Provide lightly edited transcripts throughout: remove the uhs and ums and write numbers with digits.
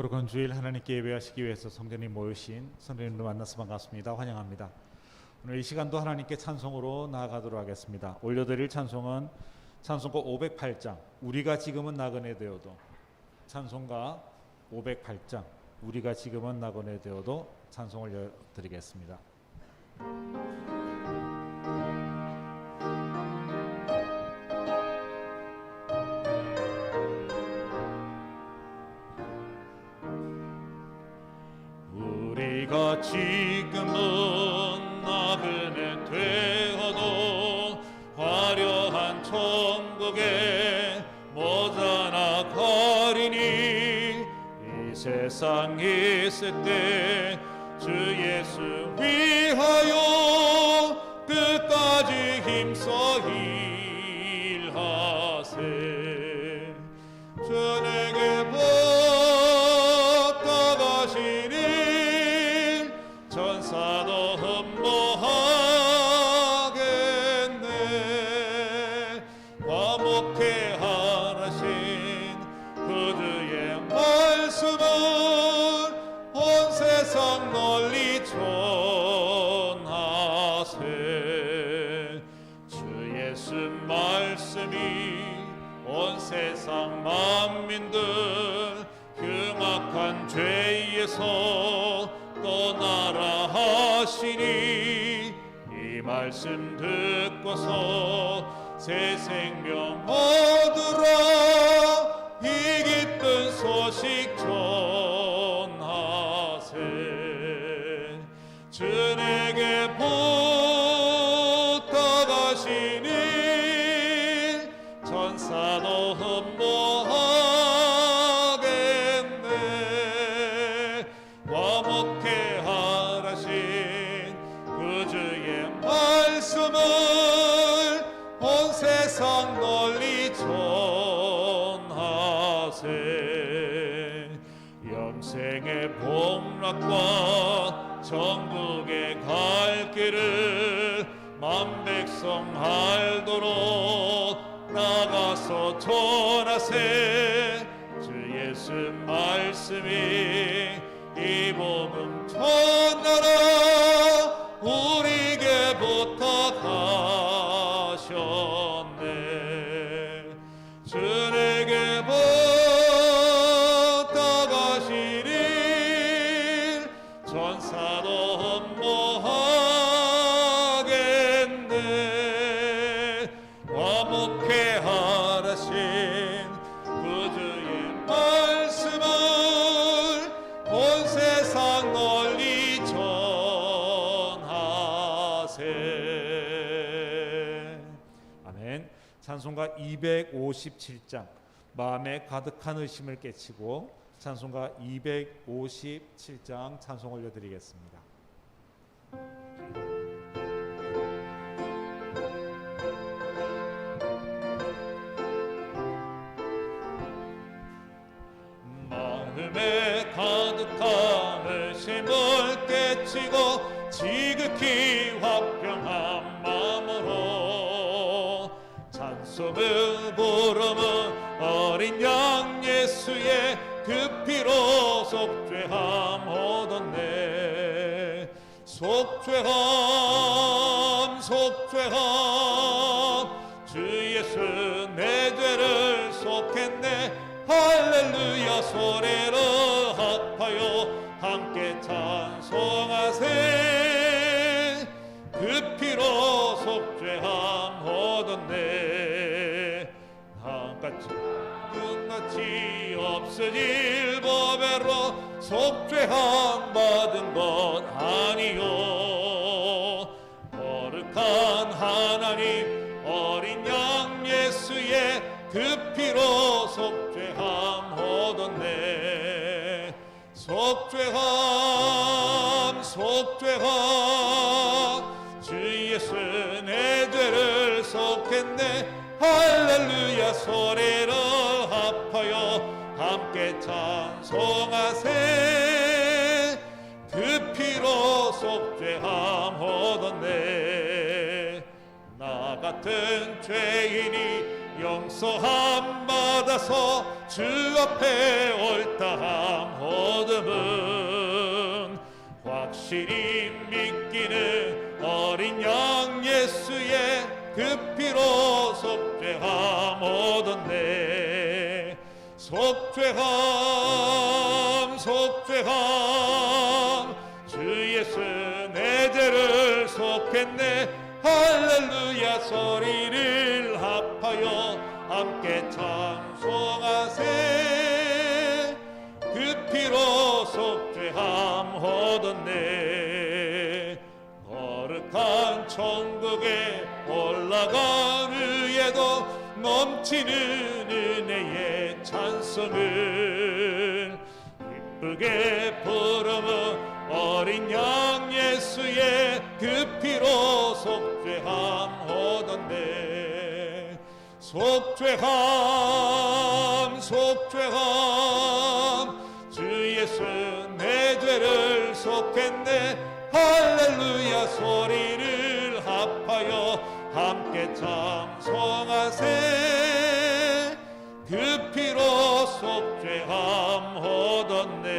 거룩한 주일 하나님께 예배하시기 위해서 성전에 모이신 성도님들 만나서 반갑습니다. 환영합니다. 오늘 이 시간도 하나님께 찬송으로 나아가도록 하겠습니다. 올려드릴 찬송은 찬송가 508장 우리가 지금은 나그네 되어도, 찬송가 508장 우리가 지금은 나그네 되어도 찬송을 드리겠습니다. 우리가 지금은 나그네 되어도 화려한 천국에 모자나 가리니, 이 세상에 있을 때 주 예수 위하여 끝까지 힘써 일하세. 주에게 복다가시니 천사도 흠모하겠네. 화목해 하나신 그주의 말씀은 온 세상 널리 전하세. 주 예수 말씀이 온 세상 만민들 흉악한 죄에서 떠나라 하시니, 이 말씀 듣고서 새 생명 얻으라. 이 기쁜 소식 전하세. 주에게 부탁하시니 천사도 흠모하겠네. 화목해 하라신 그주의 말씀을 온 세상 널리 전하세. 영생의 복락과 천국의 갈 길을 만백성 알도록 나가서 전하세. 주 예수 말씀이 이 복음 전하라. 우리에게 부탁하셨네. 주에게 부탁하시니 천사도 흠모하겠네. 화목해 하라신 그주의 말씀을 온 세상 널리 전하세. 아멘. 찬송가 257장 마음에 가득한 의심을 깨치고, 찬송가 257장 찬송 올려드리겠습니다. 마음에 가득한 의심을 깨치고 지극히 화평한 마음으로 찬송을 부르면 어린 양 예수의 그 피로 속죄함 얻었네. 속죄함 속죄함 주 예수 내 죄를 속했네. 할렐루야 소리로 합하여 함께 찬송하세. 그 피로 속죄함 얻었네. 끝같이 없어질 법에로 속죄함 받은 것 아니요. 거룩한 하나님 어린 양 예수의 그 피로 속죄함 얻었네. 속죄함 속죄함 주 예수 내 죄를 속했네. 할렐루야 소리로 합하여 함께 찬송하세. 그 피로 속죄함 얻었네. 나 같은 죄인이 용서함 받아서 주 앞에 옳다함 얻음은 확실히 믿기는 어린 양 예수의 그 피로 속죄함 얻었네. 속죄함 속죄함 주 예수 내 죄를 속했네. 할렐루야 소리를 합하여 함께 찬송하세. 그 피로 속죄함 얻었네. 거룩한 천국에 올라간 후에도 넘치는 은혜의 찬송을 기쁘게 부르며 어린 양 예수의 그 피로 속죄함 얻었네. 속죄함 속죄함 주 예수 내 죄를 속했네. 할렐루야 소리를 합하여 함께 찬송하세. 그 피로 속죄함 얻었네.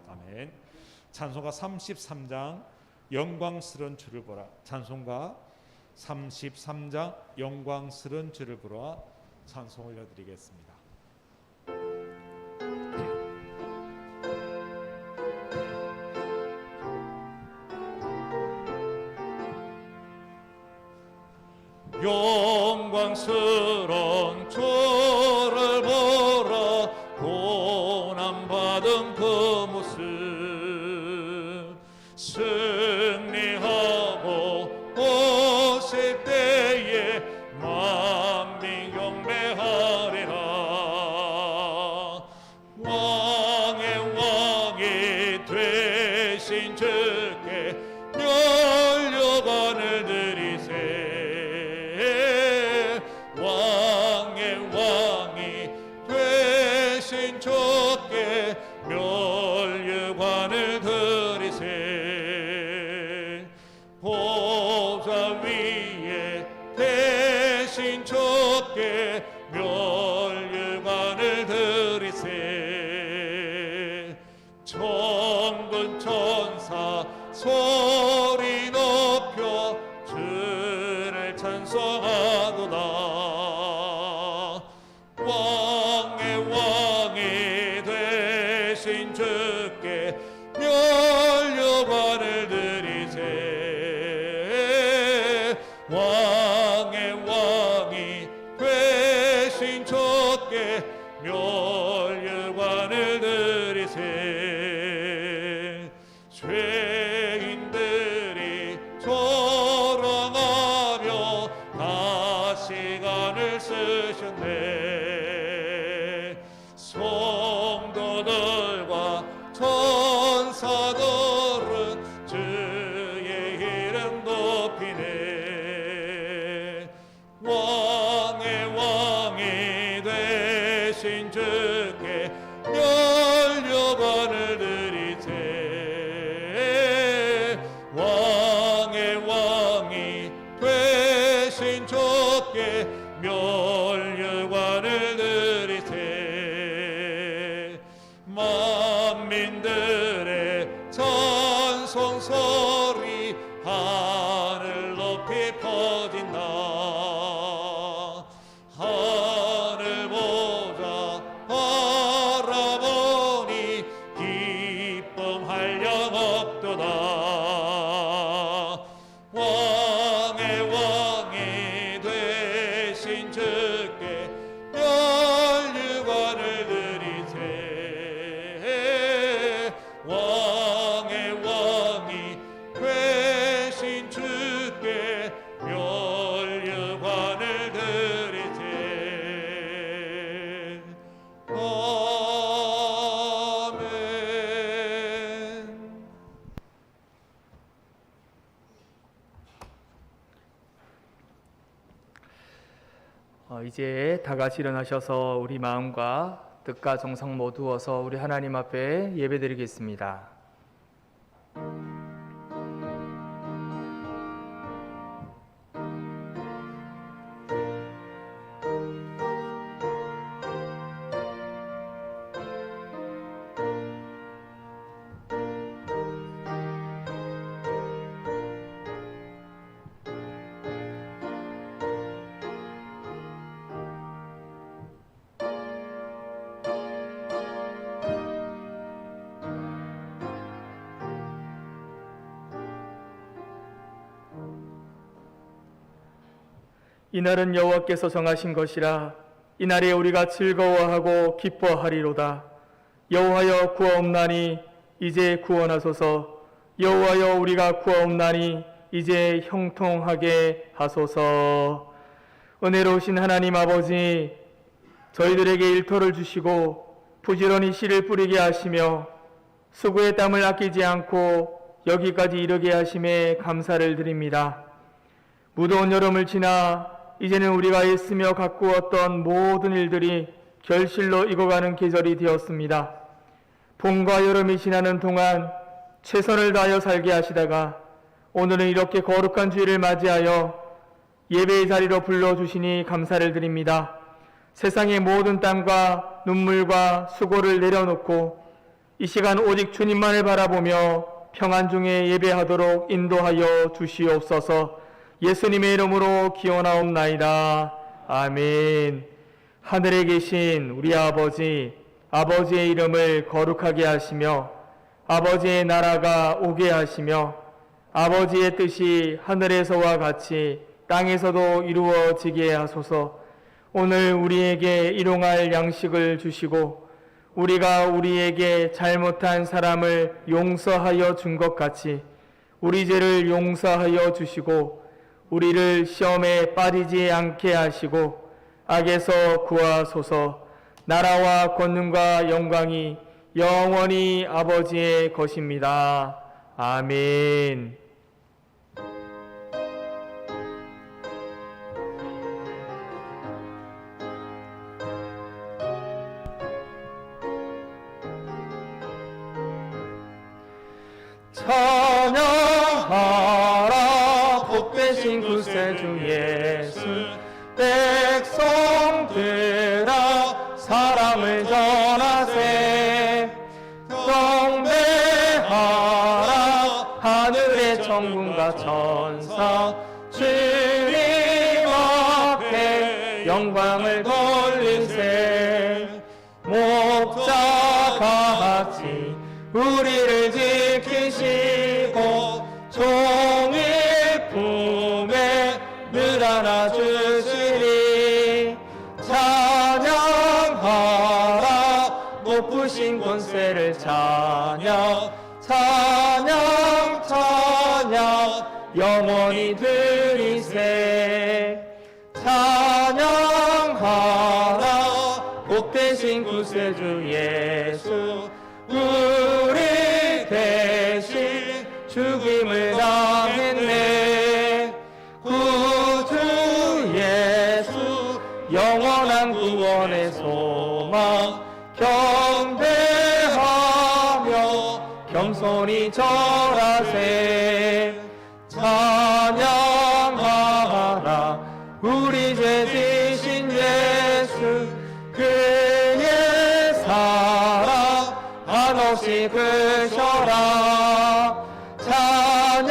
아멘. 찬송가 33장 영광스러운 주를 보라. 찬송가 33장 영광스러운 주를 보라. 찬송 올려드리겠습니다. 영광스러운 주를 보라. 고난받은 그 모습 승리하고 오실 때에 만민 경배하리라. 왕의 왕이 되신 주께 면류관을 드리세. 왕의 왕이 되신 주께 면류관을 드리세. 보좌 위에 되신 주께 면류관을 드리세. 천군 천사 소리 높여 주를 찬송하도다. 왕의 왕이 되신 주께 면류관을 드리세. 왕의 왕이 되신 주께 면류관을 드리세. 죄인들이 조롱하며 가시관을 쓰셨네. 성도들과 천사들은 주의 이름 높이네. 왕의 왕이 되신 주께 면류관을 드리세. 왕의 왕이 되신 주께 면류관을 드리세. 만민들의 찬송 소리 하늘 높이 퍼진다. 하늘 보자 바라보니 기쁨할 영 없도다. 왕의 왕이 되신 주께 면류관을 드리세. 왕의 왕이 되신 주께 면류관을 드리세. 아멘. 이제 다 같이 일어나셔서 우리 마음과 뜻과 정성 모두어서 우리 하나님 앞에 예배드리겠습니다. 이날은 여호와께서 정하신 것이라. 이날에 우리가 즐거워하고 기뻐하리로다. 여호와여 구하옵나니 이제 구원하소서. 여호와여 우리가 구하옵나니 이제 형통하게 하소서. 은혜로우신 하나님 아버지, 저희들에게 일터를 주시고 부지런히 씨를 뿌리게 하시며 수고의 땀을 아끼지 않고 여기까지 이르게 하심에 감사를 드립니다. 무더운 여름을 지나 이제는 우리가 애쓰며 가꾸었던 모든 일들이 결실로 익어가는 계절이 되었습니다. 봄과 여름이 지나는 동안 최선을 다하여 살게 하시다가 오늘은 이렇게 거룩한 주일을 맞이하여 예배의 자리로 불러주시니 감사를 드립니다. 세상의 모든 땀과 눈물과 수고를 내려놓고 이 시간 오직 주님만을 바라보며 평안 중에 예배하도록 인도하여 주시옵소서. 예수님의 이름으로 기원하옵나이다. 아멘. 하늘에 계신 우리 아버지, 아버지의 이름을 거룩하게 하시며 아버지의 나라가 오게 하시며 아버지의 뜻이 하늘에서와 같이 땅에서도 이루어지게 하소서. 오늘 우리에게 일용할 양식을 주시고 우리가 우리에게 잘못한 사람을 용서하여 준 것 같이 우리 죄를 용서하여 주시고 우리를 시험에 빠지지 않게 하시고 악에서 구하소서. 나라와 권능과 영광이 영원히 아버지의 것입니다. 아멘. 찬양하라 복되신 구세주 예수. 백성들아 사랑을 전하세. 경배하라 하늘의 천군과 천사. 주님 앞에 영광을 돌리세. 목자같이 우리를 지키시고 종일 품에 늘 안아주시니. 찬양하라 높으신 권세를 찬양. 찬양 찬양 영원히 드리세. 찬양하라 복되신 구세주 예수. 우리 대신 죽임을 당했네. 구주 예수 영원한 구원의 소망. 경배하며 겸손히 절하세. 찬양하라 우리 죄 지신 예수. 그의 사랑 한없이 크셔라. 찬양하라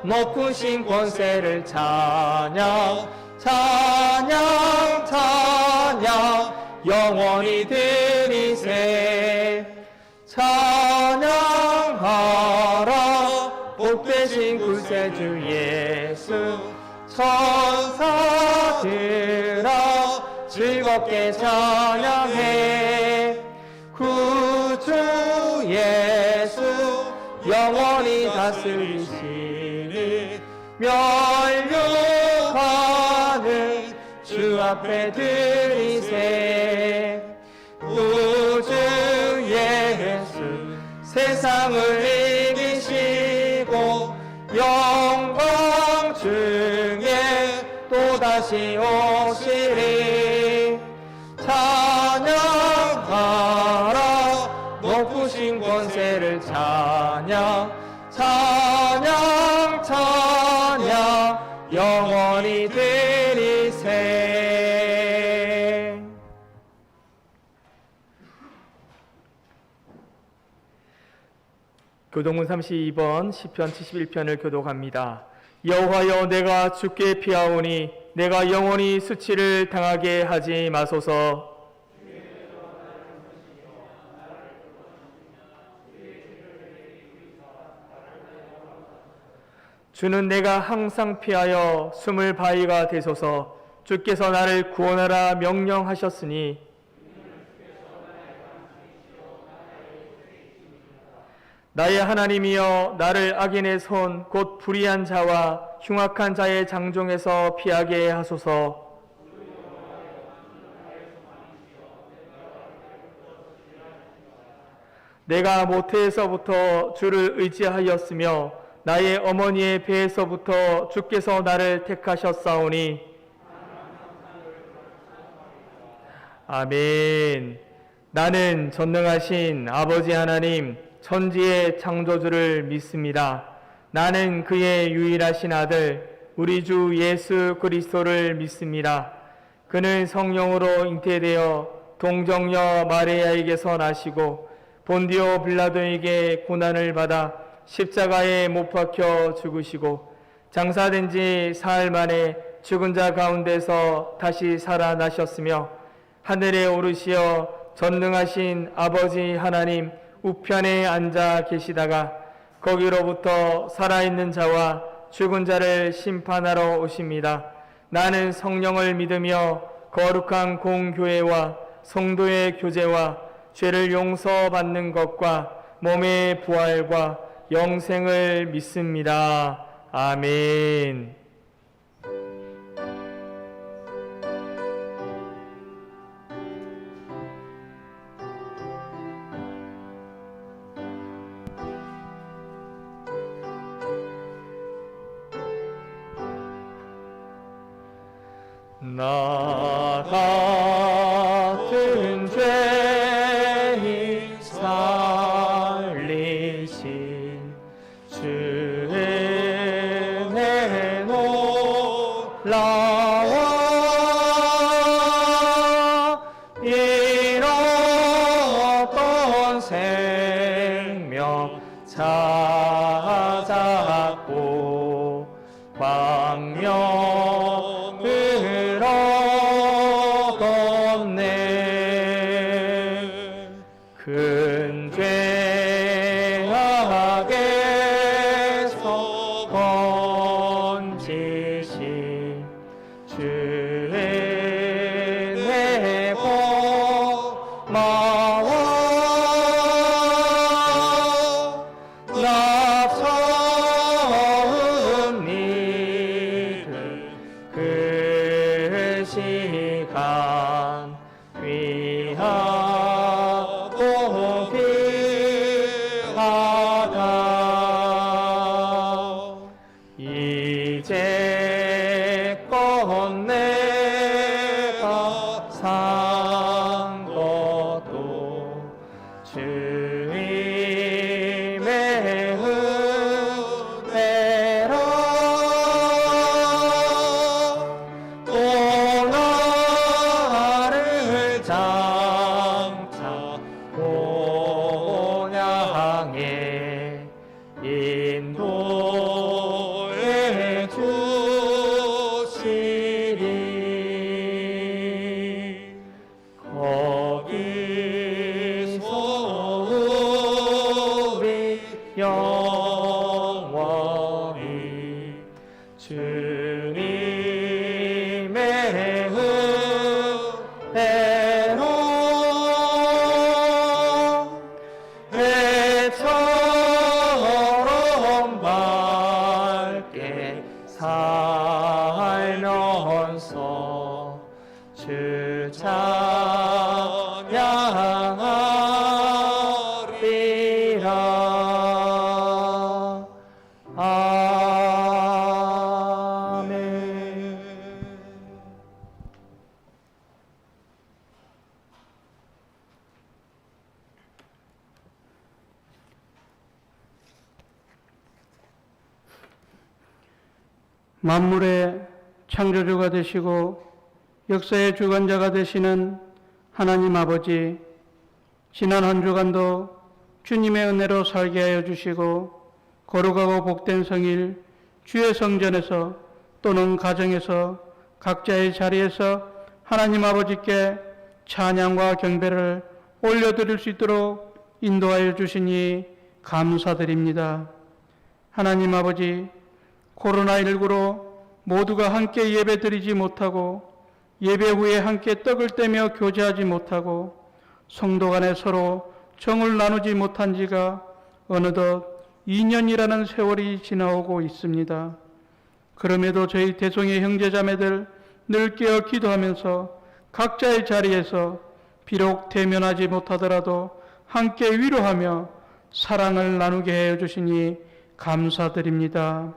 높으신 권세를 찬양. 찬양 찬양 영원히 드리세. 찬양하라 복되신 구세주 예수. 천사들아 즐겁게 찬양해. 구주 예수 영원히 다스리시니. 멸류관을 주 앞에 드리세. 구주 예수 세상을 이기시고 영광 중에 또다시 오시리. 찬양하라 높으신 권세를 찬양. 찬양 찬양 영원히 드리세. 교동문 32번 시편 71편을 교독합니다. 여호와여 내가 주께 피하오니 내가 영원히 수치를 당하게 하지 마소서. 주는 내가 항상 피하여 숨을 바위가 되소서. 주께서 나를 구원하라 명령하셨으니 나의 하나님이여 나를 악인의 손 곧 불의한 자와 흉악한 자의 장종에서 피하게 하소서. 내가 모태에서부터 주를 의지하였으며 나의 어머니의 배에서부터 주께서 나를 택하셨사오니 아멘. 나는 전능하신 아버지 하나님 천지의 창조주를 믿습니다. 나는 그의 유일하신 아들 우리 주 예수 그리스도를 믿습니다. 그는 성령으로 잉태되어 동정녀 마리아에게서 나시고 본디오 빌라도에게 고난을 받아 십자가에 못 박혀 죽으시고 장사된 지 사흘 만에 죽은 자 가운데서 다시 살아나셨으며 하늘에 오르시어 전능하신 아버지 하나님 우편에 앉아 계시다가 거기로부터 살아있는 자와 죽은 자를 심판하러 오십니다. 나는 성령을 믿으며 거룩한 공교회와 성도의 교제와 죄를 용서받는 것과 몸의 부활과 영생을 믿습니다. 아멘. 나 같은 죄인 살리신 주의 은혜 놀라워 잃었던 생명 찾았고 광명을 얻었네. 큰 죄악에서 건지신 주의 은혜 고마워. 나 처음 믿은 그 시간 귀하고 귀하다. 이제껏 내가 산 것도 주님의 은혜라. 또 나를 장차 본향에 인도해 주시리. 거기서 우리 영원히 주님의 은혜로 해처럼 밝게 살면서 주 찬양하리라. 아멘. 만물의 창조주가 되시고 역사의 주관자가 되시는 하나님 아버지, 지난 한 주간도 주님의 은혜로 살게 하여 주시고 거룩하고 복된 성일 주의 성전에서 또는 가정에서 각자의 자리에서 하나님 아버지께 찬양과 경배를 올려드릴 수 있도록 인도하여 주시니 감사드립니다. 하나님 아버지, 코로나19로 모두가 함께 예배 드리지 못하고 예배 후에 함께 떡을 떼며 교제하지 못하고 성도 간에 서로 정을 나누지 못한 지가 어느덧 2년이라는 세월이 지나오고 있습니다. 그럼에도 저희 대송의 형제자매들 늘 깨어 기도하면서 각자의 자리에서 비록 대면하지 못하더라도 함께 위로하며 사랑을 나누게 해 주시니 감사드립니다.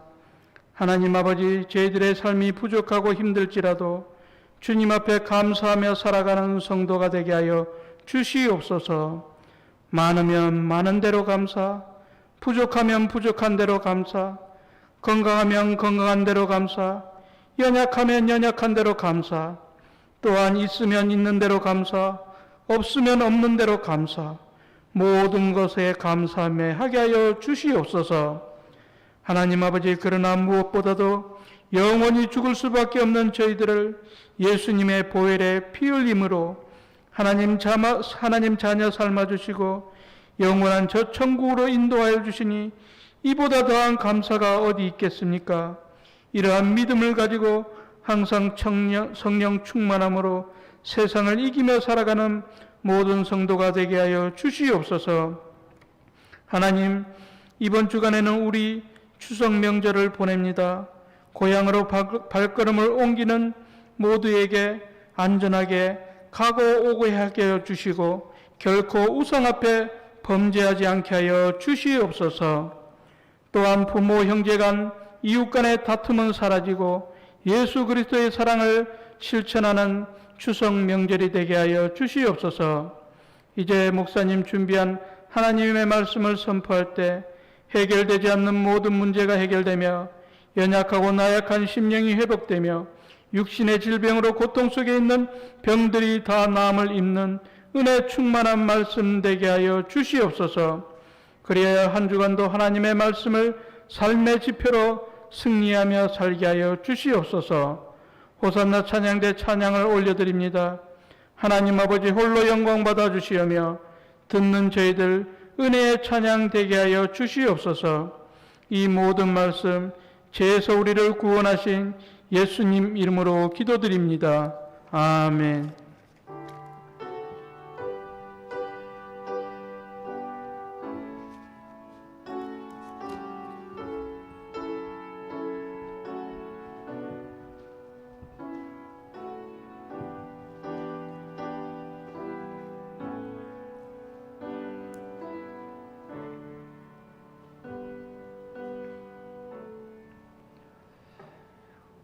하나님 아버지, 저희들의 삶이 부족하고 힘들지라도 주님 앞에 감사하며 살아가는 성도가 되게 하여 주시옵소서. 많으면 많은 대로 감사, 부족하면 부족한 대로 감사, 건강하면 건강한 대로 감사, 연약하면 연약한 대로 감사, 또한 있으면 있는 대로 감사, 없으면 없는 대로 감사, 모든 것에 감사하며 하게 하여 주시옵소서. 하나님 아버지, 그러나 무엇보다도 영원히 죽을 수밖에 없는 저희들을 예수님의 보혈의 피 흘림으로 하나님 자녀 삶아주시고 영원한 저 천국으로 인도하여 주시니 이보다 더한 감사가 어디 있겠습니까? 이러한 믿음을 가지고 항상 성령 충만함으로 세상을 이기며 살아가는 모든 성도가 되게 하여 주시옵소서. 하나님, 이번 주간에는 우리 추석 명절을 보냅니다. 고향으로 발걸음을 옮기는 모두에게 안전하게 가고 오고 하게 하여 주시고 결코 우상 앞에 범죄하지 않게 하여 주시옵소서. 또한 부모, 형제 간, 이웃 간의 다툼은 사라지고 예수 그리스도의 사랑을 실천하는 추석 명절이 되게 하여 주시옵소서. 이제 목사님 준비한 하나님의 말씀을 선포할 때 해결되지 않는 모든 문제가 해결되며 연약하고 나약한 심령이 회복되며 육신의 질병으로 고통 속에 있는 병들이 다 나음을 입는 은혜 충만한 말씀 되게 하여 주시옵소서. 그리하여 한 주간도 하나님의 말씀을 삶의 지표로 승리하며 살게 하여 주시옵소서. 호산나 찬양대 찬양을 올려드립니다. 하나님 아버지 홀로 영광 받아 주시오며 듣는 저희들 은혜의 찬양 되게 하여 주시옵소서. 이 모든 말씀 죄에서 우리를 구원하신 예수님 이름으로 기도드립니다. 아멘.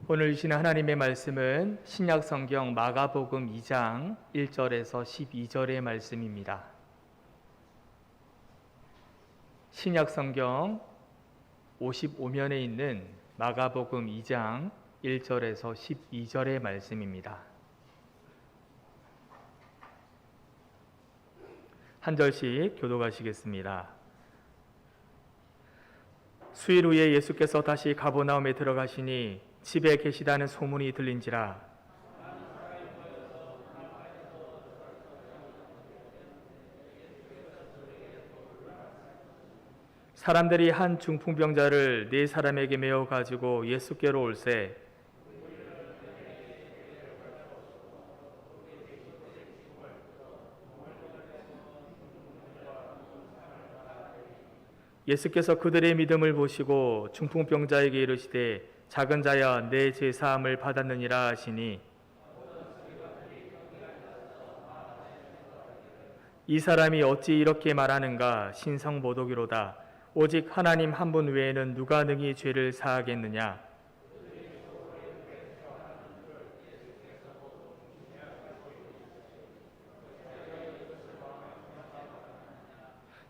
오늘 주시는 하나님의 말씀은 신약 성경 마가복음 2장 1절에서 12절의 말씀입니다. 신약 성경 55면에 있는 마가복음 2장 1절에서 12절의 말씀입니다. 한 절씩 교독하시겠습니다. 수일 후에 예수께서 다시 가버나움에 들어가시니 집에 계시다는 소문이 들린지라 사람들이 한 중풍병자를 4사람에게 메어 가지고 예수께로 올세 예수께서 그들의 믿음을 보시고 중풍병자에게 이르시되 작은 자여 내 죄사함을 받았느니라 하시니 이 사람이 어찌 이렇게 말하는가 신성모독이로다. 오직 하나님 한 분 외에는 누가 능히 죄를 사하겠느냐.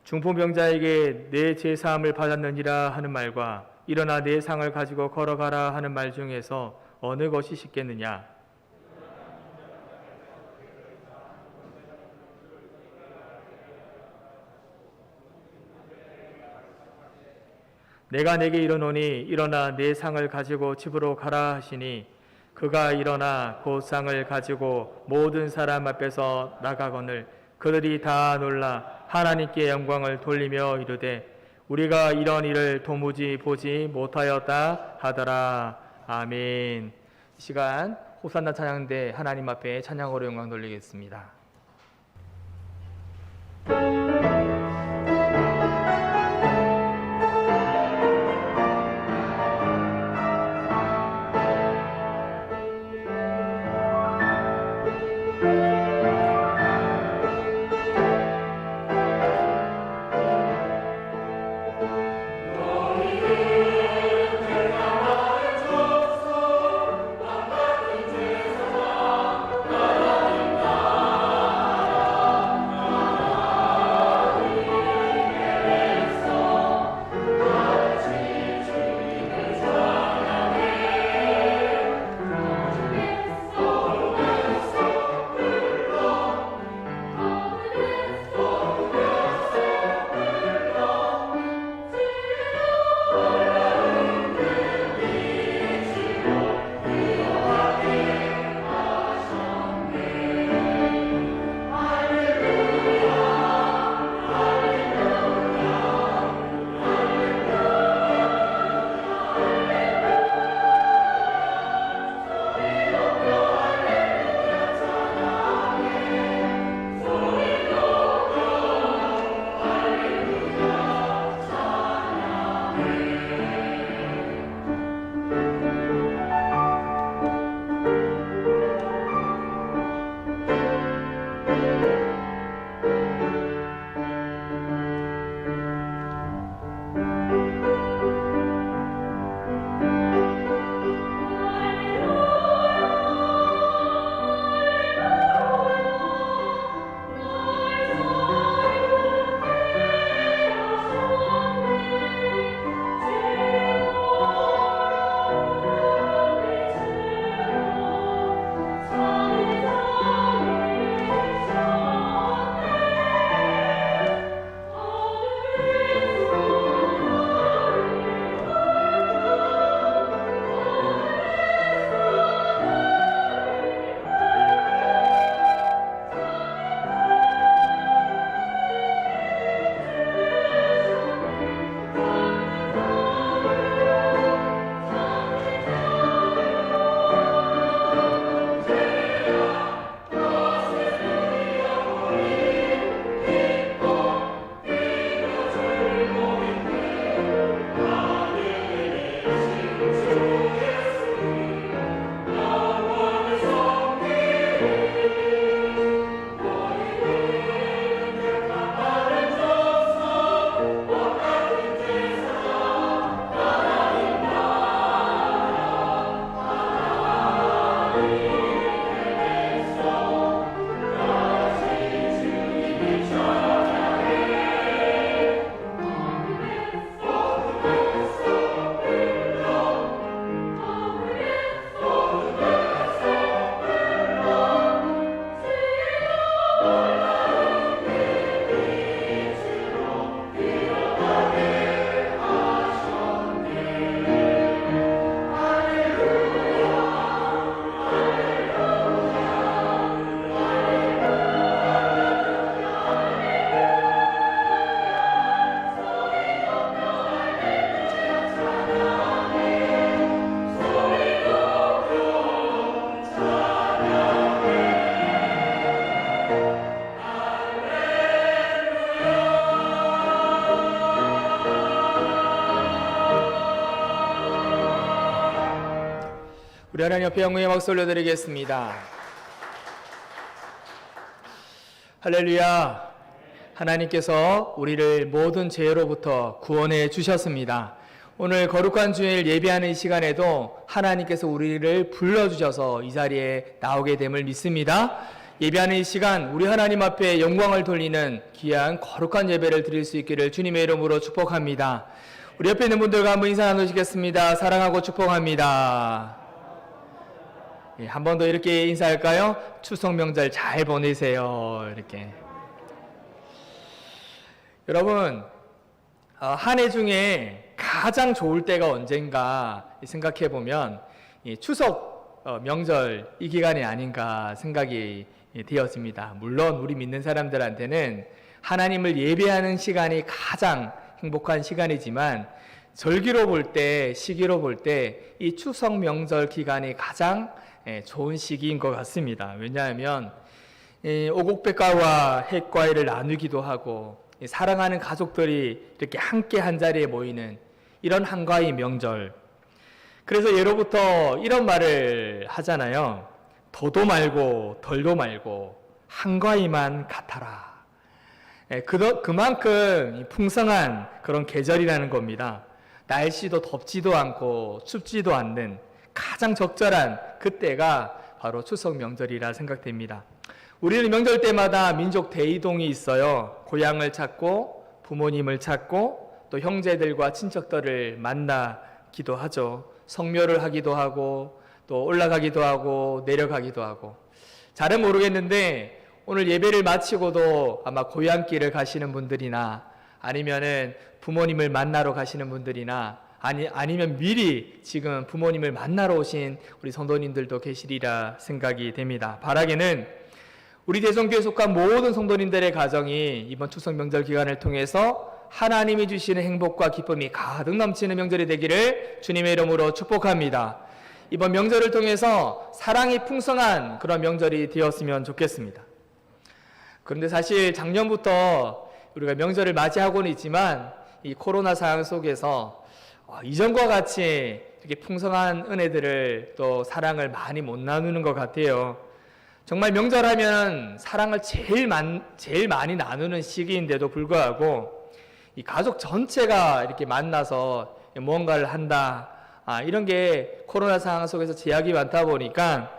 중풍병자에게 내 죄사함을 받았느니라 하는 말과 일어나 내 상을 가지고 걸어가라 하는 말 중에서 어느 것이 쉽겠느냐. 내가 내게 이르노니 일어나 내 상을 가지고 집으로 가라 하시니 그가 일어나 그 상을 가지고 모든 사람 앞에서 나가거늘 그들이 다 놀라 하나님께 영광을 돌리며 이르되 우리가 이런 일을 도무지 보지 못하였다 하더라. 아멘. 이 시간 호산나 찬양대 하나님 앞에 찬양으로 영광 돌리겠습니다. 우리 하나님 앞에 영광의 박수 올려드리겠습니다. 할렐루야. 하나님께서 우리를 모든 죄로부터 구원해 주셨습니다. 오늘 거룩한 주일 예배하는 이 시간에도 하나님께서 우리를 불러주셔서 이 자리에 나오게 됨을 믿습니다. 예배하는 이 시간 우리 하나님 앞에 영광을 돌리는 귀한 거룩한 예배를 드릴 수 있기를 주님의 이름으로 축복합니다. 우리 옆에 있는 분들과 한번 인사 나누시겠습니다. 사랑하고 축복합니다. 예, 한 번 더 이렇게 인사할까요? 추석 명절 잘 보내세요. 이렇게. 여러분, 한 해 중에 가장 좋을 때가 언젠가 생각해 보면 추석 명절 이 기간이 아닌가 생각이 되었습니다. 물론 우리 믿는 사람들한테는 하나님을 예배하는 시간이 가장 행복한 시간이지만 절기로 볼 때, 시기로 볼 때 이 추석 명절 기간이 가장 좋은 시기인 것 같습니다. 왜냐하면 오곡백과와 햇과일을 나누기도 하고 사랑하는 가족들이 이렇게 함께 한자리에 모이는 이런 한가위 명절. 그래서 예로부터 이런 말을 하잖아요. 더도 말고 덜도 말고 한가위만 같아라. 그만큼 풍성한 그런 계절이라는 겁니다. 날씨도 덥지도 않고 춥지도 않는 가장 적절한 그때가 바로 추석 명절이라 생각됩니다. 우리는 명절 때마다 민족 대이동이 있어요. 고향을 찾고 부모님을 찾고 또 형제들과 친척들을 만나기도 하죠. 성묘를 하기도 하고 또 올라가기도 하고 내려가기도 하고. 잘은 모르겠는데 오늘 예배를 마치고도 아마 고향길을 가시는 분들이나 아니면은 부모님을 만나러 가시는 분들이나 아니면 미리 지금 부모님을 만나러 오신 우리 성도님들도 계시리라 생각이 됩니다. 바라기는 우리 대성교에 속한 모든 성도님들의 가정이 이번 추석 명절 기간을 통해서 하나님이 주시는 행복과 기쁨이 가득 넘치는 명절이 되기를 주님의 이름으로 축복합니다. 이번 명절을 통해서 사랑이 풍성한 그런 명절이 되었으면 좋겠습니다. 그런데 사실 작년부터 우리가 명절을 맞이하고는 있지만 이 코로나 상황 속에서 이전과 같이 이렇게 풍성한 은혜들을 또 사랑을 많이 못 나누는 것 같아요. 정말 명절하면 사랑을 제일 많이 나누는 시기인데도 불구하고 이 가족 전체가 이렇게 만나서 무언가를 한다. 이런 게 코로나 상황 속에서 제약이 많다 보니까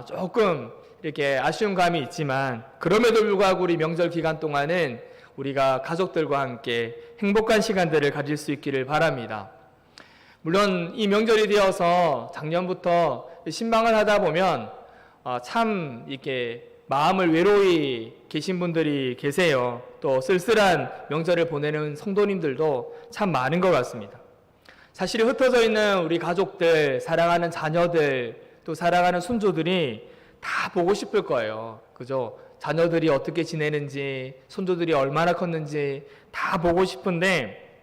조금 이렇게 아쉬운 감이 있지만 그럼에도 불구하고 우리 명절 기간 동안은 우리가 가족들과 함께 행복한 시간들을 가질 수 있기를 바랍니다. 물론 이 명절이 되어서 작년부터 신방을 하다 보면 참 이렇게 마음을 외로이 계신 분들이 계세요. 또 쓸쓸한 명절을 보내는 성도님들도 참 많은 것 같습니다. 사실 흩어져 있는 우리 가족들, 사랑하는 자녀들, 또 사랑하는 손조들이 다 보고 싶을 거예요. 그죠? 자녀들이 어떻게 지내는지, 손주들이 얼마나 컸는지 다 보고 싶은데,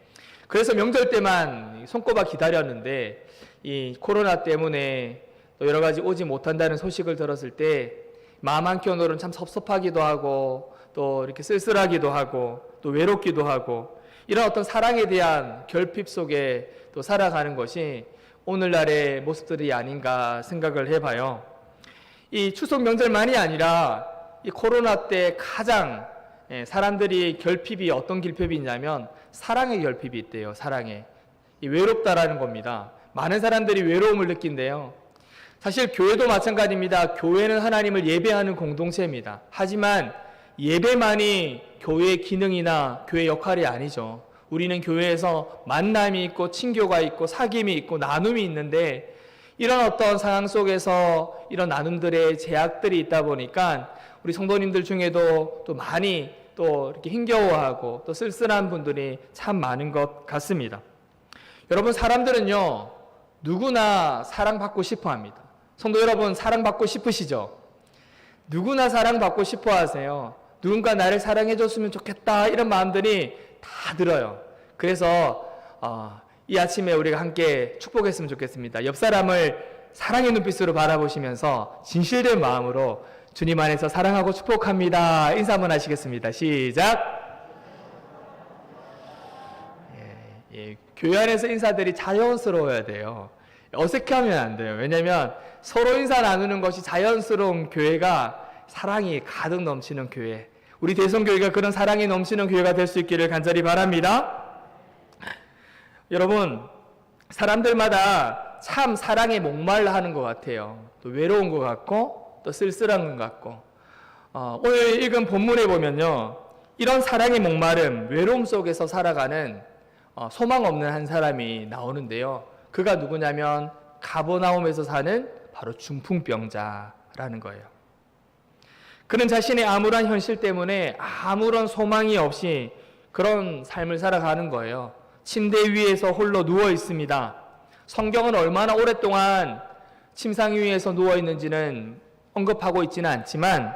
그래서 명절 때만 손꼽아 기다렸는데 이 코로나 때문에 또 여러 가지 오지 못한다는 소식을 들었을 때 마음 한켠으로는 참 섭섭하기도 하고 또 이렇게 쓸쓸하기도 하고 또 외롭기도 하고 이런 어떤 사랑에 대한 결핍 속에 또 살아가는 것이 오늘날의 모습들이 아닌가 생각을 해봐요. 이 추석 명절만이 아니라 이 코로나 때 가장 사람들이 결핍이 어떤 결핍이 있냐면 사랑의 결핍이 있대요. 사랑의. 이 외롭다라는 겁니다. 많은 사람들이 외로움을 느낀대요. 사실 교회도 마찬가지입니다. 교회는 하나님을 예배하는 공동체입니다. 하지만 예배만이 교회의 기능이나 교회의 역할이 아니죠. 우리는 교회에서 만남이 있고 친교가 있고 사귐이 있고 나눔이 있는데 이런 어떤 상황 속에서 이런 나눔들의 제약들이 있다 보니까 우리 성도님들 중에도 또 많이 또 이렇게 힘겨워하고 또 쓸쓸한 분들이 참 많은 것 같습니다. 여러분, 사람들은요 누구나 사랑받고 싶어 합니다. 성도 여러분, 사랑받고 싶으시죠? 누구나 사랑받고 싶어 하세요. 누군가 나를 사랑해 줬으면 좋겠다 이런 마음들이 다 들어요. 그래서 이 아침에 우리가 함께 축복했으면 좋겠습니다. 옆 사람을 사랑의 눈빛으로 바라보시면서 진실된 마음으로 주님 안에서 사랑하고 축복합니다. 인사 한번 하시겠습니다. 시작. 교회 안에서 인사들이 자연스러워야 돼요. 어색하면 안 돼요. 왜냐하면 서로 인사 나누는 것이 자연스러운 교회가 사랑이 가득 넘치는 교회, 우리 대성교회가 그런 사랑이 넘치는 교회가 될 수 있기를 간절히 바랍니다. 여러분, 사람들마다 참 사랑에 목말라 하는 것 같아요. 또 외로운 것 같고 또 쓸쓸한 것 같고 오늘 읽은 본문에 보면요, 이런 사랑의 목마름, 외로움 속에서 살아가는 소망 없는 한 사람이 나오는데요. 그가 누구냐면 가버나움에서 사는 바로 중풍병자라는 거예요. 그는 자신의 암울한 현실 때문에 아무런 소망이 없이 그런 삶을 살아가는 거예요. 침대 위에서 홀로 누워 있습니다. 성경은 얼마나 오랫동안 침상 위에서 누워 있는지는 언급하고 있지는 않지만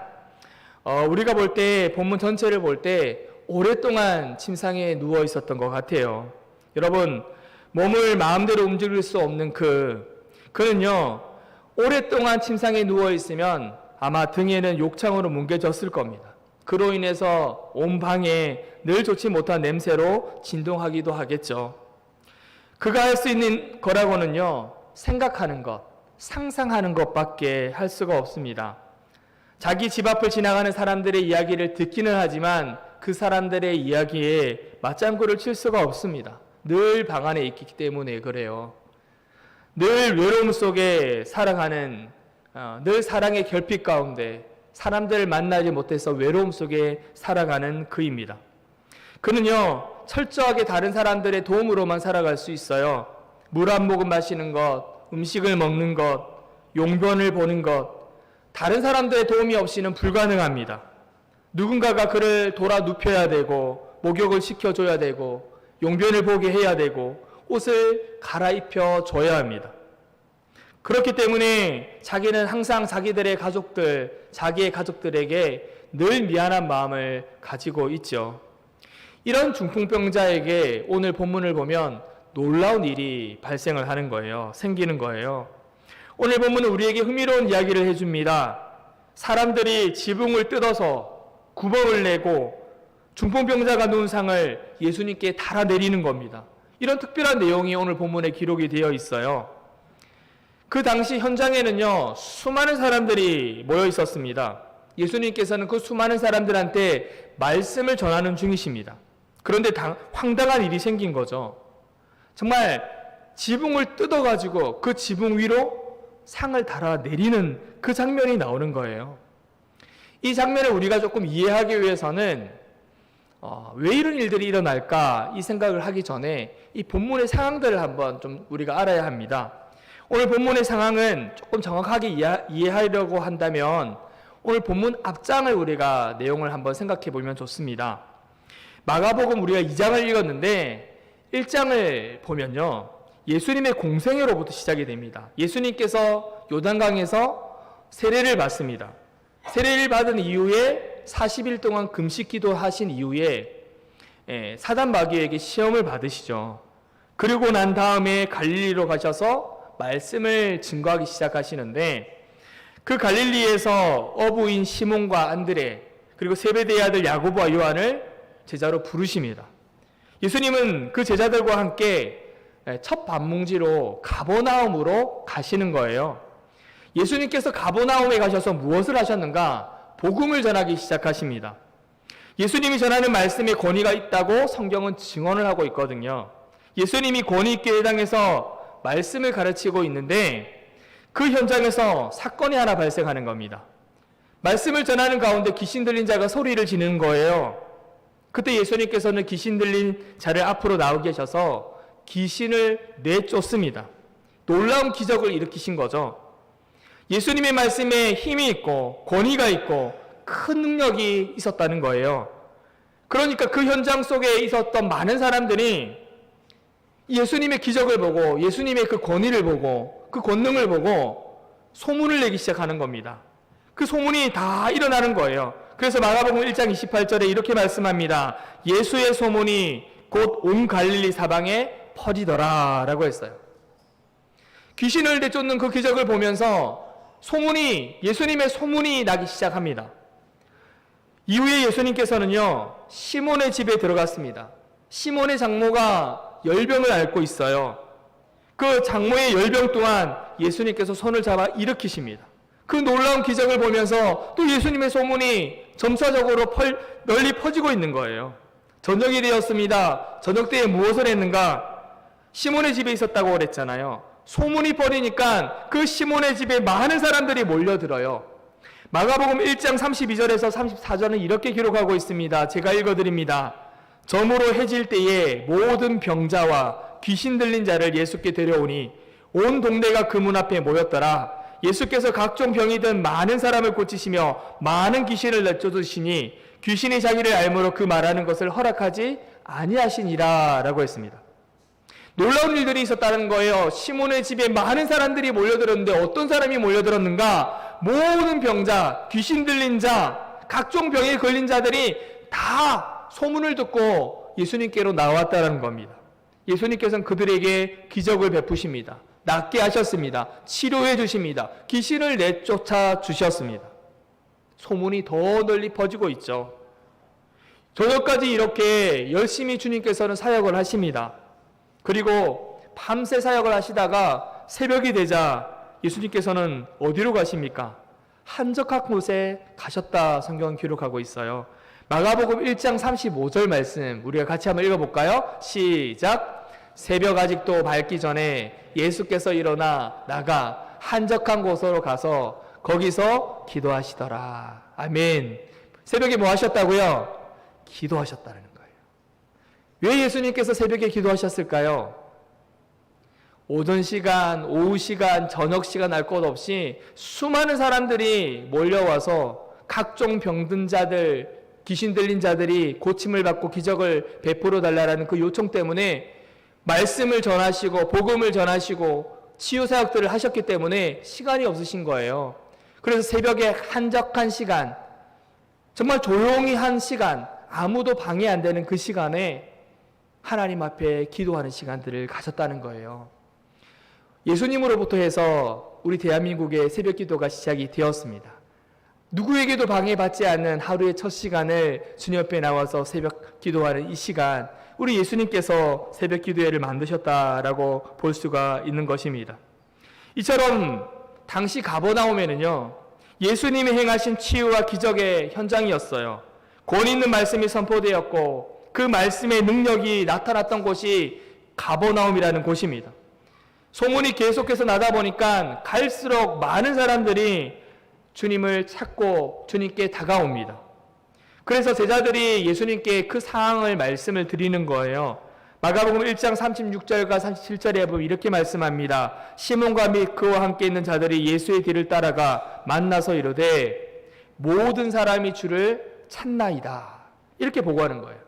우리가 볼 때 본문 전체를 볼 때 오랫동안 침상에 누워 있었던 것 같아요. 여러분, 몸을 마음대로 움직일 수 없는 그는요, 오랫동안 침상에 누워 있으면 아마 등에는 욕창으로 뭉개졌을 겁니다. 그로 인해서 온 방에 늘 좋지 못한 냄새로 진동하기도 하겠죠. 그가 할 수 있는 거라고는요, 생각하는 것, 상상하는 것밖에 할 수가 없습니다. 자기 집 앞을 지나가는 사람들의 이야기를 듣기는 하지만 그 사람들의 이야기에 맞장구를 칠 수가 없습니다. 늘 방 안에 있기 때문에 그래요. 늘 외로움 속에 살아가는, 늘 사랑의 결핍 가운데 사람들을 만나지 못해서 외로움 속에 살아가는 그입니다. 그는요, 철저하게 다른 사람들의 도움으로만 살아갈 수 있어요. 물 한 모금 마시는 것, 음식을 먹는 것, 용변을 보는 것, 다른 사람들의 도움이 없이는 불가능합니다. 누군가가 그를 돌아 눕혀야 되고, 목욕을 시켜줘야 되고, 용변을 보게 해야 되고, 옷을 갈아입혀 줘야 합니다. 그렇기 때문에 자기는 항상 자기들의 가족들, 자기의 가족들에게 늘 미안한 마음을 가지고 있죠. 이런 중풍병자에게 오늘 본문을 보면 놀라운 일이 발생을 하는 거예요. 생기는 거예요. 오늘 본문은 우리에게 흥미로운 이야기를 해줍니다. 사람들이 지붕을 뜯어서 구멍을 내고 중풍병자가 누운 상을 예수님께 달아내리는 겁니다. 이런 특별한 내용이 오늘 본문에 기록이 되어 있어요. 그 당시 현장에는요, 수많은 사람들이 모여 있었습니다. 예수님께서는 그 수많은 사람들한테 말씀을 전하는 중이십니다. 그런데 황당한 일이 생긴 거죠. 정말 지붕을 뜯어가지고 그 지붕 위로 상을 달아 내리는 그 장면이 나오는 거예요. 이 장면을 우리가 조금 이해하기 위해서는 왜 이런 일들이 일어날까 이 생각을 하기 전에 이 본문의 상황들을 한번 좀 우리가 알아야 합니다. 오늘 본문의 상황은 조금 정확하게 이해하려고 한다면 오늘 본문 앞장을 우리가 내용을 한번 생각해 보면 좋습니다. 마가복음 우리가 2장을 읽었는데 1장을 보면요, 예수님의 공생애로부터 시작이 됩니다. 예수님께서 요단강에서 세례를 받습니다. 세례를 받은 이후에 40일 동안 금식 기도하신 이후에 사단 마귀에게 시험을 받으시죠. 그리고 난 다음에 갈릴리로 가셔서 말씀을 증거하기 시작하시는데, 그 갈릴리에서 어부인 시몬과 안드레, 그리고 세베대의 아들 야고보와 요한을 제자로 부르십니다. 예수님은 그 제자들과 함께 첫 반뭉지로 가버나움으로 가시는 거예요. 예수님께서 가버나움에 가셔서 무엇을 하셨는가? 복음을 전하기 시작하십니다. 예수님이 전하는 말씀에 권위가 있다고 성경은 증언을 하고 있거든요. 예수님이 권위 있게 이 땅에서 말씀을 가르치고 있는데 그 현장에서 사건이 하나 발생하는 겁니다. 말씀을 전하는 가운데 귀신 들린 자가 소리를 지르는 거예요. 그때 예수님께서는 귀신 들린 자를 앞으로 나오게 하셔서 귀신을 내쫓습니다. 놀라운 기적을 일으키신 거죠. 예수님의 말씀에 힘이 있고 권위가 있고 큰 능력이 있었다는 거예요. 그러니까 그 현장 속에 있었던 많은 사람들이 예수님의 기적을 보고 예수님의 그 권위를 보고 그 권능을 보고 소문을 내기 시작하는 겁니다. 그 소문이 다 일어나는 거예요. 그래서 마가복음 1장 28절에 이렇게 말씀합니다. 예수의 소문이 곧 온 갈릴리 사방에 퍼지더라 라고 했어요. 귀신을 내쫓는 그 기적을 보면서 예수님의 소문이 나기 시작합니다. 이후에 예수님께서는요, 시몬의 집에 들어갔습니다. 시몬의 장모가 열병을 앓고 있어요. 그 장모의 열병 또한 예수님께서 손을 잡아 일으키십니다. 그 놀라운 기적을 보면서 또 예수님의 소문이 점차적으로 널리 퍼지고 있는 거예요. 저녁이 되었습니다. 저녁 때에 무엇을 했는가? 시몬의 집에 있었다고 그랬잖아요. 소문이 퍼지니까 그 시몬의 집에 많은 사람들이 몰려들어요. 마가복음 1장 32절에서 34절은 이렇게 기록하고 있습니다. 제가 읽어드립니다. 저물어 해질 때에 모든 병자와 귀신 들린 자를 예수께 데려오니 온 동네가 그 문 앞에 모였더라. 예수께서 각종 병이 든 많은 사람을 고치시며 많은 귀신을 내쫓으시니 귀신이 자기를 알므로 그 말하는 것을 허락하지 아니하시니라 라고 했습니다. 놀라운 일들이 있었다는 거예요. 시몬의 집에 많은 사람들이 몰려들었는데 어떤 사람이 몰려들었는가? 모든 병자, 귀신 들린 자, 각종 병에 걸린 자들이 다 소문을 듣고 예수님께로 나왔다는 겁니다. 예수님께서는 그들에게 기적을 베푸십니다. 낫게 하셨습니다. 치료해 주십니다. 귀신을 내쫓아 주셨습니다. 소문이 더 널리 퍼지고 있죠. 저녁까지 이렇게 열심히 주님께서는 사역을 하십니다. 그리고 밤새 사역을 하시다가 새벽이 되자 예수님께서는 어디로 가십니까? 한적한 곳에 가셨다 성경은 기록하고 있어요. 마가복음 1장 35절 말씀 우리가 같이 한번 읽어볼까요? 시작. 새벽 아직도 밝기 전에 예수께서 일어나 나가 한적한 곳으로 가서 거기서 기도하시더라. 아멘. 새벽에 뭐 하셨다고요? 기도하셨다는 거예요. 왜 예수님께서 새벽에 기도하셨을까요? 오전 시간, 오후 시간, 저녁 시간 알 것 없이 수많은 사람들이 몰려와서 각종 병든 자들, 귀신 들린 자들이 고침을 받고 기적을 베풀어 달라는 그 요청 때문에 말씀을 전하시고 복음을 전하시고 치유 사역들을 하셨기 때문에 시간이 없으신 거예요. 그래서 새벽에 한적한 시간, 정말 조용히 한 시간, 아무도 방해 안 되는 그 시간에 하나님 앞에 기도하는 시간들을 가졌다는 거예요. 예수님으로부터 해서 우리 대한민국의 새벽 기도가 시작이 되었습니다. 누구에게도 방해받지 않는 하루의 첫 시간을 주님 앞에 나와서 새벽 기도하는 이 시간, 우리 예수님께서 새벽 기도회를 만드셨다라고 볼 수가 있는 것입니다. 이처럼 당시 가버나움에는요, 예수님이 행하신 치유와 기적의 현장이었어요. 권위 있는 말씀이 선포되었고 그 말씀의 능력이 나타났던 곳이 가버나움이라는 곳입니다. 소문이 계속해서 나다 보니까 갈수록 많은 사람들이 주님을 찾고 주님께 다가옵니다. 그래서 제자들이 예수님께 그 상황을 말씀을 드리는 거예요. 마가복음 1장 36절과 37절에 보면 이렇게 말씀합니다. 시몬과 및 그와 함께 있는 자들이 예수의 뒤를 따라가 만나서 이르되 모든 사람이 주를 찾나이다. 이렇게 보고하는 거예요.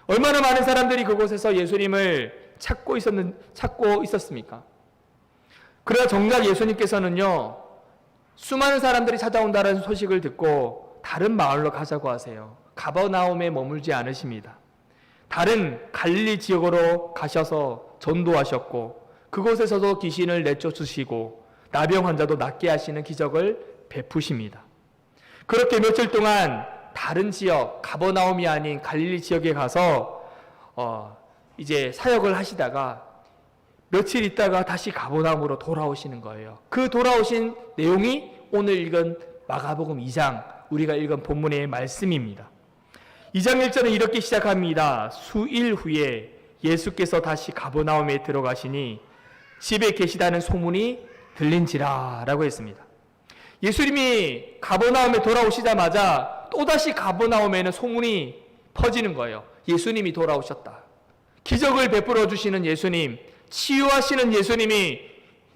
얼마나 많은 사람들이 그곳에서 예수님을 찾고 있었습니까? 그러나 정작 예수님께서는요, 수많은 사람들이 찾아온다는 소식을 듣고 다른 마을로 가자고 하세요. 가버나움에 머물지 않으십니다. 다른 갈릴리 지역으로 가셔서 전도하셨고 그곳에서도 귀신을 내쫓으시고 나병 환자도 낫게 하시는 기적을 베푸십니다. 그렇게 며칠 동안 다른 지역, 가버나움이 아닌 갈릴리 지역에 가서 이제 사역을 하시다가 며칠 있다가 다시 가버나움으로 돌아오시는 거예요. 그 돌아오신 내용이 오늘 읽은 마가복음 2장 우리가 읽은 본문의 말씀입니다. 2장 1절은 이렇게 시작합니다. 수일 후에 예수께서 다시 가버나움에 들어가시니 집에 계시다는 소문이 들린지라 라고 했습니다. 예수님이 가버나움에 돌아오시자마자 또다시 가버나움에는 소문이 퍼지는 거예요. 예수님이 돌아오셨다. 기적을 베풀어 주시는 예수님, 치유하시는 예수님이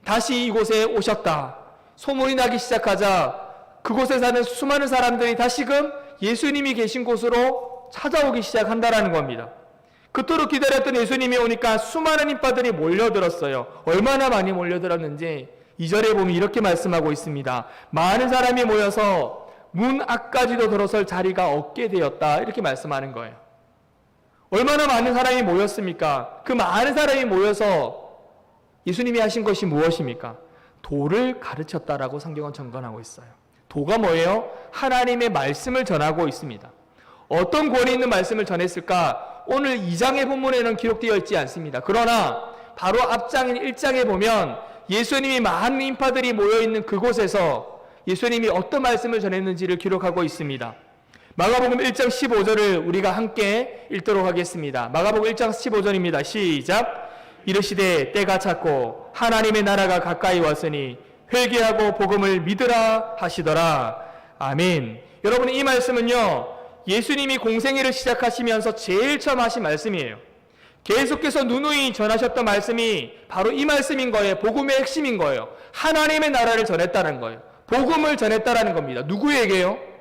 다시 이곳에 오셨다. 소문이 나기 시작하자 그곳에 사는 수많은 사람들이 다시금 예수님이 계신 곳으로 찾아오기 시작한다라는 겁니다. 그토록 기다렸던 예수님이 오니까 수많은 인파들이 몰려들었어요. 얼마나 많이 몰려들었는지 2절에 보면 이렇게 말씀하고 있습니다. 많은 사람이 모여서 문 앞까지도 들어설 자리가 없게 되었다. 이렇게 말씀하는 거예요. 얼마나 많은 사람이 모였습니까? 그 많은 사람이 모여서 예수님이 하신 것이 무엇입니까? 도를 가르쳤다라고 성경은 정언하고 있어요. 도가 뭐예요? 하나님의 말씀을 전하고 있습니다. 어떤 권위 있는 말씀을 전했을까? 오늘 2장의 본문에는 기록되어 있지 않습니다. 그러나 바로 앞장인 1장에 보면 예수님이 많은 인파들이 모여있는 그곳에서 예수님이 어떤 말씀을 전했는지를 기록하고 있습니다. 마가복음 1장 15절을 우리가 함께 읽도록 하겠습니다. 마가복음 1장 15절입니다. 시작. 이르시되 때가 찼고 하나님의 나라가 가까이 왔으니 회개하고 복음을 믿으라 하시더라. 아멘. 여러분, 이 말씀은요, 예수님이 공생애를 시작하시면서 제일 처음 하신 말씀이에요. 계속해서 누누이 전하셨던 말씀이 바로 이 말씀인 거예요. 복음의 핵심인 거예요. 하나님의 나라를 전했다는 거예요. 복음을 전했다라는 겁니다. 누구에게요?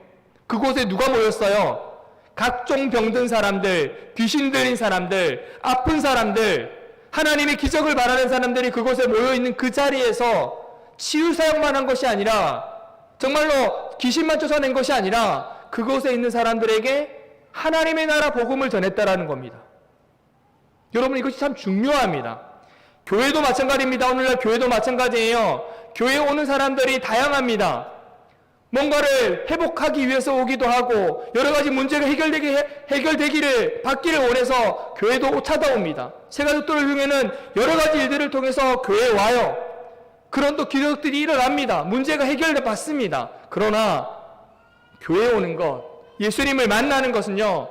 그곳에 누가 모였어요? 각종 병든 사람들, 귀신 들린 사람들, 아픈 사람들, 하나님의 기적을 바라는 사람들이 그곳에 모여있는 그 자리에서 치유 사역만 한 것이 아니라, 정말로 귀신만 쫓아낸 것이 아니라 그곳에 있는 사람들에게 하나님의 나라 복음을 전했다라는 겁니다. 여러분, 이것이 참 중요합니다. 교회도 마찬가지입니다. 오늘날 교회도 마찬가지예요. 교회에 오는 사람들이 다양합니다. 뭔가를 회복하기 위해서 오기도 하고 여러 가지 문제가 해결되기를 받기를 원해서 교회도 찾아옵니다. 세가족들을 중에는 여러 가지 일들을 통해서 교회에 와요. 그런 또 기적들이 일어납니다. 문제가 해결받습니다. 그러나 교회에 오는 것, 예수님을 만나는 것은요,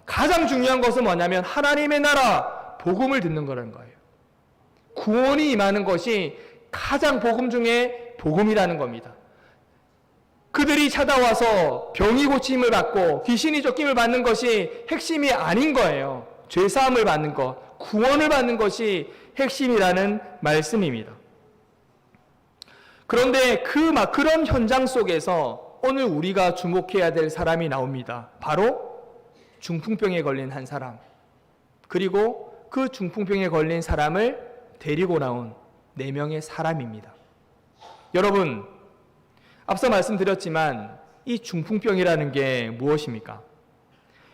가장 중요한 것은 뭐냐면 하나님의 나라 복음을 듣는 거라는 거예요. 구원이 임하는 것이 가장 복음 중에 복음이라는 겁니다. 그들이 찾아와서 병이 고침을 받고 귀신이 쫓김을 받는 것이 핵심이 아닌 거예요. 죄사함을 받는 것, 구원을 받는 것이 핵심이라는 말씀입니다. 그런데 그런 현장 속에서 오늘 우리가 주목해야 될 사람이 나옵니다. 바로 중풍병에 걸린 한 사람, 그리고 그 중풍병에 걸린 사람을 데리고 나온 4명의 사람입니다. 여러분, 앞서 말씀드렸지만 이 중풍병이라는 게 무엇입니까?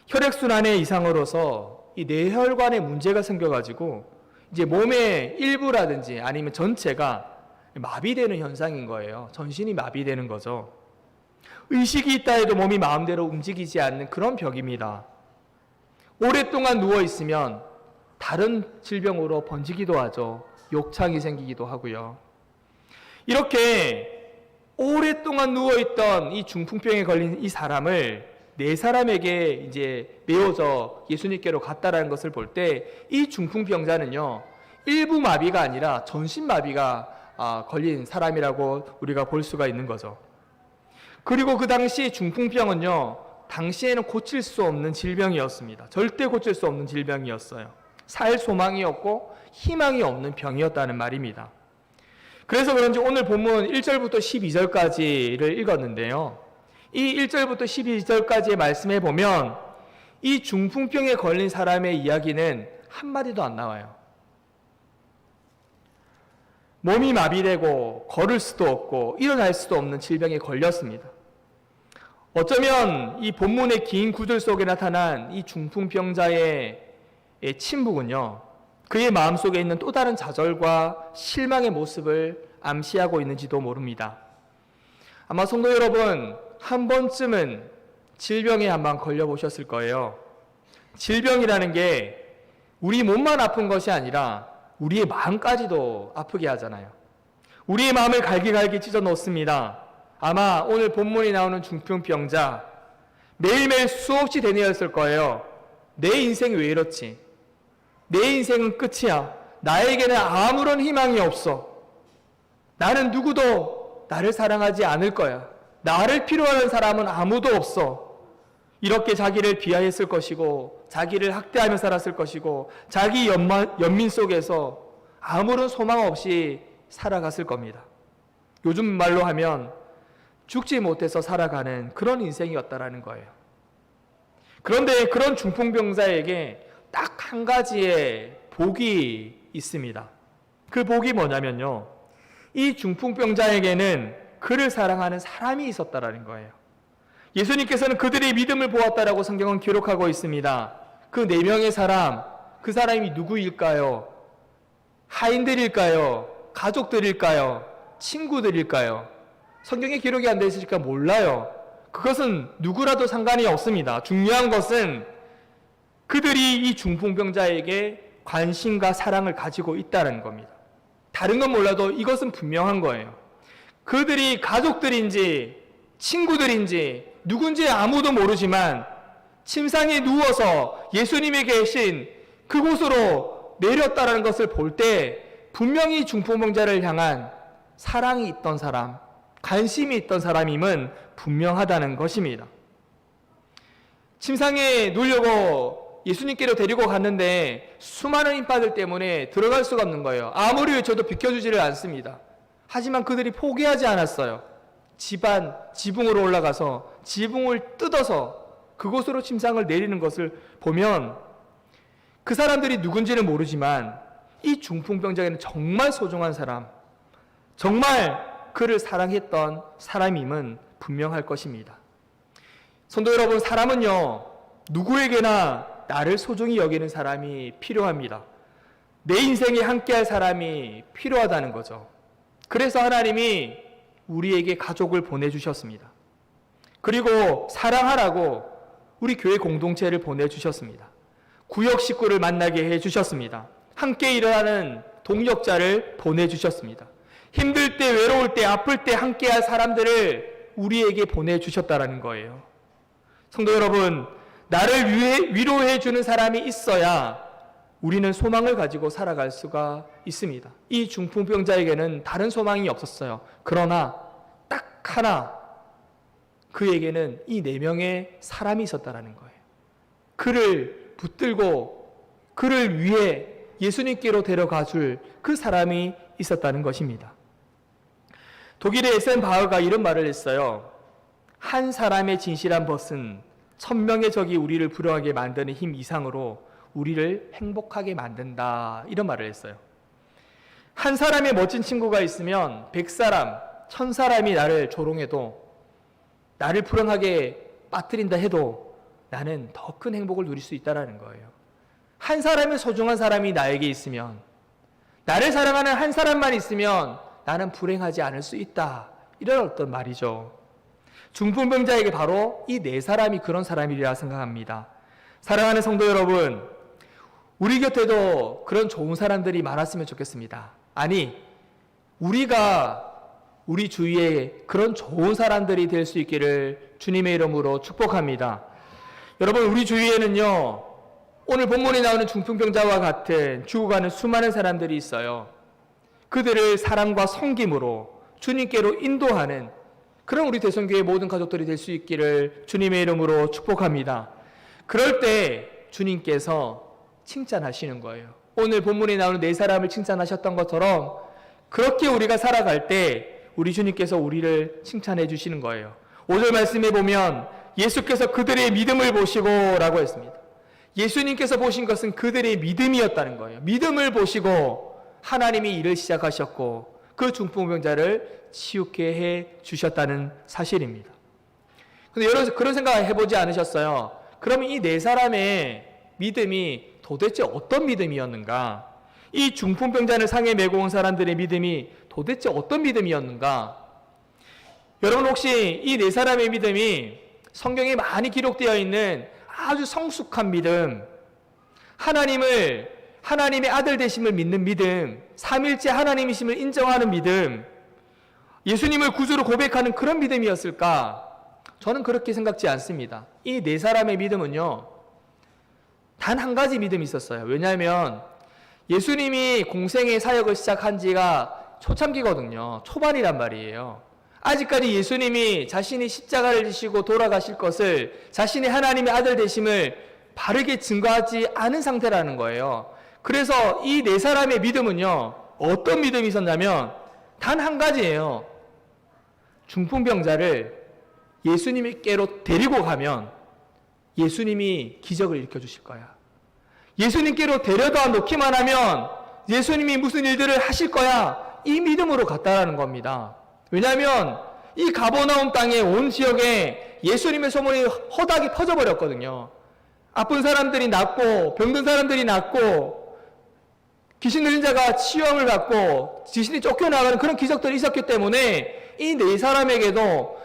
혈액순환의 이상으로서 이 뇌혈관에 문제가 생겨가지고 이제 몸의 일부라든지 아니면 전체가 마비되는 현상인 거예요. 전신이 마비되는 거죠. 의식이 있다 해도 몸이 마음대로 움직이지 않는 그런 병입니다. 오랫동안 누워있으면 다른 질병으로 번지기도 하죠. 욕창이 생기기도 하고요. 이렇게 오랫동안 누워있던 이 중풍병에 걸린 이 사람을 4사람에게 이제 메워져 예수님께로 갔다라는 것을 볼 때 이 중풍병자는요, 일부 마비가 아니라 전신 마비가 걸린 사람이라고 우리가 볼 수가 있는 거죠. 그리고 그 당시 중풍병은요, 당시에는 고칠 수 없는 질병이었습니다. 절대 고칠 수 없는 질병이었어요. 살 소망이 없고 희망이 없는 병이었다는 말입니다. 그래서 그런지 오늘 본문 1절부터 12절까지를 읽었는데요. 이 1절부터 12절까지의 말씀에 보면 이 중풍병에 걸린 사람의 이야기는 한마디도 안 나와요. 몸이 마비되고 걸을 수도 없고 일어날 수도 없는 질병에 걸렸습니다. 어쩌면 이 본문의 긴 구절 속에 나타난 이 중풍병자의 침묵은요, 그의 마음속에 있는 또 다른 좌절과 실망의 모습을 암시하고 있는지도 모릅니다. 아마 성도 여러분, 한 번쯤은 질병에 한번 걸려보셨을 거예요. 질병이라는 게 우리 몸만 아픈 것이 아니라 우리의 마음까지도 아프게 하잖아요. 우리의 마음을 갈기갈기 찢어 놓습니다. 아마 오늘 본문이 나오는 중풍병자, 매일매일 수없이 되뇌었을 거예요. 내 인생이 왜 이렇지? 내 인생은 끝이야. 나에게는 아무런 희망이 없어. 나는 누구도 나를 사랑하지 않을 거야. 나를 필요하는 사람은 아무도 없어. 이렇게 자기를 비하했을 것이고, 자기를 학대하며 살았을 것이고, 자기 연민 속에서 아무런 소망 없이 살아갔을 겁니다. 요즘 말로 하면 죽지 못해서 살아가는 그런 인생이었다라는 거예요. 그런데 그런 중풍병자에게 딱 한 가지의 복이 있습니다. 그 복이 뭐냐면요, 이 중풍병자에게는 그를 사랑하는 사람이 있었다라는 거예요. 예수님께서는 그들의 믿음을 보았다라고 성경은 기록하고 있습니다. 그 4명의 사람, 그 사람이 누구일까요? 하인들일까요? 가족들일까요? 친구들일까요? 성경에 기록이 안 되어 있으니까 몰라요. 그것은 누구라도 상관이 없습니다. 중요한 것은 그들이 이 중풍병자에게 관심과 사랑을 가지고 있다는 겁니다. 다른 건 몰라도 이것은 분명한 거예요. 그들이 가족들인지 친구들인지 누군지 아무도 모르지만 침상에 누워서 예수님이 계신 그곳으로 내렸다는 것을 볼 때 분명히 중풍병자를 향한 사랑이 있던 사람, 관심이 있던 사람임은 분명하다는 것입니다. 침상에 누려고 예수님께로 데리고 갔는데 수많은 인파들 때문에 들어갈 수가 없는 거예요. 아무리 외쳐도 비켜주지를 않습니다. 하지만 그들이 포기하지 않았어요. 지붕으로 올라가서 지붕을 뜯어서 그곳으로 침상을 내리는 것을 보면 그 사람들이 누군지는 모르지만 이 중풍병자에게는 정말 소중한 사람, 정말 그를 사랑했던 사람임은 분명할 것입니다. 성도 여러분, 사람은요, 누구에게나 나를 소중히 여기는 사람이 필요합니다. 내 인생에 함께할 사람이 필요하다는 거죠. 그래서 하나님이 우리에게 가족을 보내주셨습니다. 그리고 사랑하라고 우리 교회 공동체를 보내주셨습니다. 구역 식구를 만나게 해주셨습니다. 함께 일어나는 동역자를 보내주셨습니다. 힘들 때, 외로울 때, 아플 때 함께할 사람들을 우리에게 보내주셨다는 거예요. 성도 여러분, 나를 위로해 주는 사람이 있어야 우리는 소망을 가지고 살아갈 수가 있습니다. 이 중풍병자에게는 다른 소망이 없었어요. 그러나 딱 하나, 그에게는 이 4명의 사람이 있었다는 거예요. 그를 붙들고 그를 위해 예수님께로 데려가 줄 그 사람이 있었다는 것입니다. 독일의 에센 바흐가 이런 말을 했어요. 한 사람의 진실한 벗은 1000명의 적이 우리를 불행하게 만드는 힘 이상으로 우리를 행복하게 만든다. 이런 말을 했어요. 한 사람의 멋진 친구가 있으면 100사람, 1000사람이 나를 조롱해도, 나를 불행하게 빠뜨린다 해도 나는 더 큰 행복을 누릴 수 있다는 거예요. 한 사람의 소중한 사람이 나에게 있으면, 나를 사랑하는 한 사람만 있으면 나는 불행하지 않을 수 있다. 이런 어떤 말이죠. 중풍병자에게 바로 이 4사람이 그런 사람이라 생각합니다. 사랑하는 성도 여러분, 우리 곁에도 그런 좋은 사람들이 많았으면 좋겠습니다. 아니, 우리가 우리 주위에 그런 좋은 사람들이 될 수 있기를 주님의 이름으로 축복합니다. 여러분, 우리 주위에는요, 오늘 본문에 나오는 중풍병자와 같은 죽어가는 수많은 사람들이 있어요. 그들을 사랑과 섬김으로 주님께로 인도하는 그런 우리 대성교회 모든 가족들이 될 수 있기를 주님의 이름으로 축복합니다. 그럴 때 주님께서 칭찬하시는 거예요. 오늘 본문에 나오는 4사람을 칭찬하셨던 것처럼 그렇게 우리가 살아갈 때 우리 주님께서 우리를 칭찬해 주시는 거예요. 5절 말씀에 보면 예수께서 그들의 믿음을 보시고 라고 했습니다. 예수님께서 보신 것은 그들의 믿음이었다는 거예요. 믿음을 보시고 하나님이 일을 시작하셨고 그 중풍병자를 치유케 해 주셨다는 사실입니다. 근데 여러분 그런 생각을 해보지 않으셨어요? 그러면 이 4사람의 믿음이 도대체 어떤 믿음이었는가? 이 중풍병자를 상에 메고 온 사람들의 믿음이 도대체 어떤 믿음이었는가? 여러분 혹시 이 4사람의 믿음이 성경에 많이 기록되어 있는 아주 성숙한 믿음, 하나님의 아들 되심을 믿는 믿음, 삼일째 하나님이심을 인정하는 믿음, 예수님을 구주로 고백하는 그런 믿음이었을까? 저는 그렇게 생각지 않습니다. 이 4사람의 믿음은요, 단 한 가지 믿음이 있었어요. 왜냐하면 예수님이 공생의 사역을 시작한 지가 초창기거든요. 초반이란 말이에요. 아직까지 예수님이 자신이 십자가를 지시고 돌아가실 것을, 자신이 하나님의 아들 되심을 바르게 증거하지 않은 상태라는 거예요. 그래서 이 4사람의 믿음은요, 어떤 믿음이 있었냐면 단 한 가지예요. 중풍병자를 예수님께로 데리고 가면 예수님이 기적을 일으켜 주실 거야. 예수님께로 데려다 놓기만 하면 예수님이 무슨 일들을 하실 거야. 이 믿음으로 갔다라는 겁니다. 왜냐하면 이 가버나움 땅의 온 지역에 예수님의 소문이 허다하게 퍼져버렸거든요. 아픈 사람들이 낫고 병든 사람들이 낫고 귀신 들린 자가 치유함을 받고 귀신이 쫓겨나가는 그런 기적들이 있었기 때문에 이 4사람에게도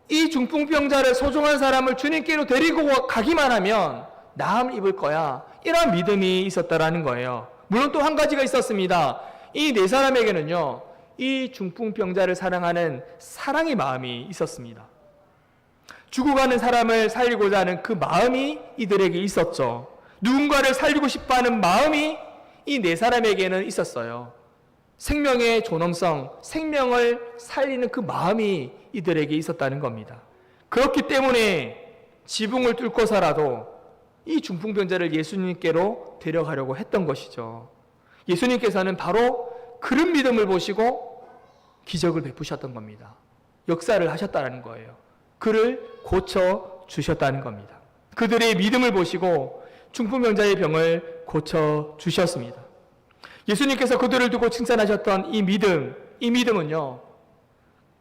이 중풍병자를, 소중한 사람을 주님께로 데리고 가기만 하면 나음 입을 거야. 이런 믿음이 있었다라는 거예요. 물론 또 한 가지가 있었습니다. 이 4사람에게는요, 이 중풍병자를 사랑하는 사랑의 마음이 있었습니다. 죽어가는 사람을 살리고자 하는 그 마음이 이들에게 있었죠. 누군가를 살리고 싶어하는 마음이 이 4사람에게는 있었어요. 생명의 존엄성, 생명을 살리는 그 마음이 이들에게 있었다는 겁니다. 그렇기 때문에 지붕을 뚫고서라도 이 중풍병자를 예수님께로 데려가려고 했던 것이죠. 예수님께서는 바로 그런 믿음을 보시고 기적을 베푸셨던 겁니다. 역사를 하셨다는 거예요. 그를 고쳐 주셨다는 겁니다. 그들의 믿음을 보시고 중풍병자의 병을 고쳐 주셨습니다. 예수님께서 그들을 두고 칭찬하셨던 이 믿음은요,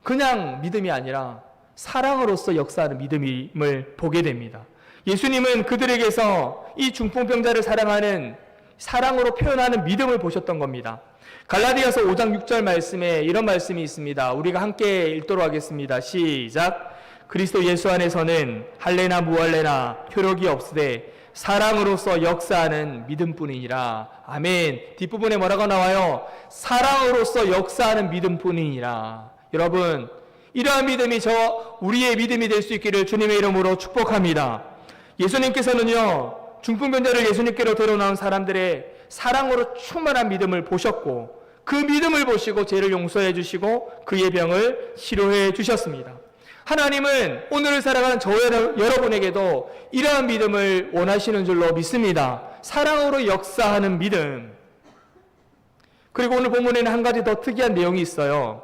그냥 믿음이 아니라 사랑으로서 역사하는 믿음임을 보게 됩니다. 예수님은 그들에게서 이 중풍병자를 사랑하는 사랑으로 표현하는 믿음을 보셨던 겁니다. 갈라디아서 5장 6절 말씀에 이런 말씀이 있습니다. 우리가 함께 읽도록 하겠습니다. 시작. 그리스도 예수 안에서는 할례나 무할례나 효력이 없으되 사랑으로서 역사하는 믿음뿐이니라. 아멘. 뒷부분에 뭐라고 나와요? 사랑으로서 역사하는 믿음뿐이니라. 여러분, 이러한 믿음이 우리의 믿음이 될 수 있기를 주님의 이름으로 축복합니다. 예수님께서는요, 중풍병자를 예수님께로 데려나온 사람들의 사랑으로 충만한 믿음을 보셨고, 그 믿음을 보시고 죄를 용서해 주시고 그의 병을 치료해 주셨습니다. 하나님은 오늘을 살아가는 여러분에게도 이러한 믿음을 원하시는 줄로 믿습니다. 사랑으로 역사하는 믿음. 그리고 오늘 본문에는 한 가지 더 특이한 내용이 있어요.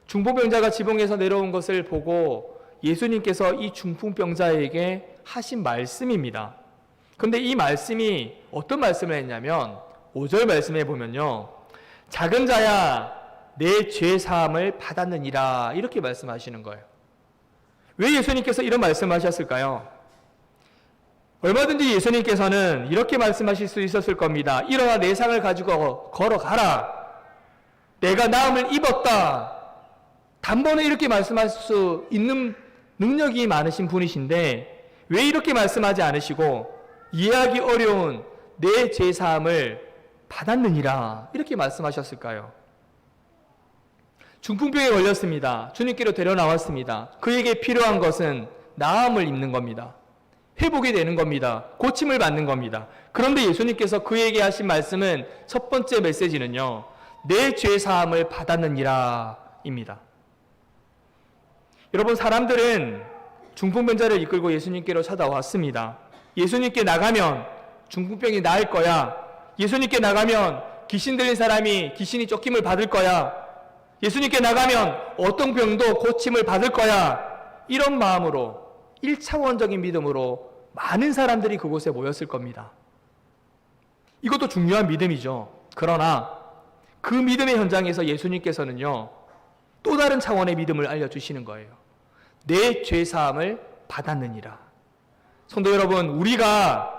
중풍병자가 지붕에서 내려온 것을 보고 예수님께서 이 중풍병자에게 하신 말씀입니다. 그런데 이 말씀이 어떤 말씀을 했냐면 5절 말씀에 보면요, 작은 자야 내 죄 사함을 받았느니라, 이렇게 말씀하시는 거예요. 왜 예수님께서 이런 말씀하셨을까요? 얼마든지 예수님께서는 이렇게 말씀하실 수 있었을 겁니다. 일어나 내 상을 가지고 걸어가라. 내가 나음을 입었다. 단번에 이렇게 말씀할 수 있는 능력이 많으신 분이신데 왜 이렇게 말씀하지 않으시고 이해하기 어려운 내 죄 사함을 받았느니라, 이렇게 말씀하셨을까요? 중풍병에 걸렸습니다. 주님께로 데려 나왔습니다. 그에게 필요한 것은 나음을 입는 겁니다. 회복이 되는 겁니다. 고침을 받는 겁니다. 그런데 예수님께서 그에게 하신 말씀은 첫 번째 메시지는요, 내 죄 사함을 받았느니라 입니다. 여러분, 사람들은 중풍병자를 이끌고 예수님께로 찾아왔습니다. 예수님께 나가면 중풍병이 나을 거야. 예수님께 나가면 귀신 들린 사람이 귀신이 쫓김을 받을 거야. 예수님께 나가면 어떤 병도 고침을 받을 거야. 이런 마음으로 1차원적인 믿음으로 많은 사람들이 그곳에 모였을 겁니다. 이것도 중요한 믿음이죠. 그러나 그 믿음의 현장에서 예수님께서는요, 또 다른 차원의 믿음을 알려주시는 거예요. 내 죄사함을 받았느니라. 성도 여러분, 우리가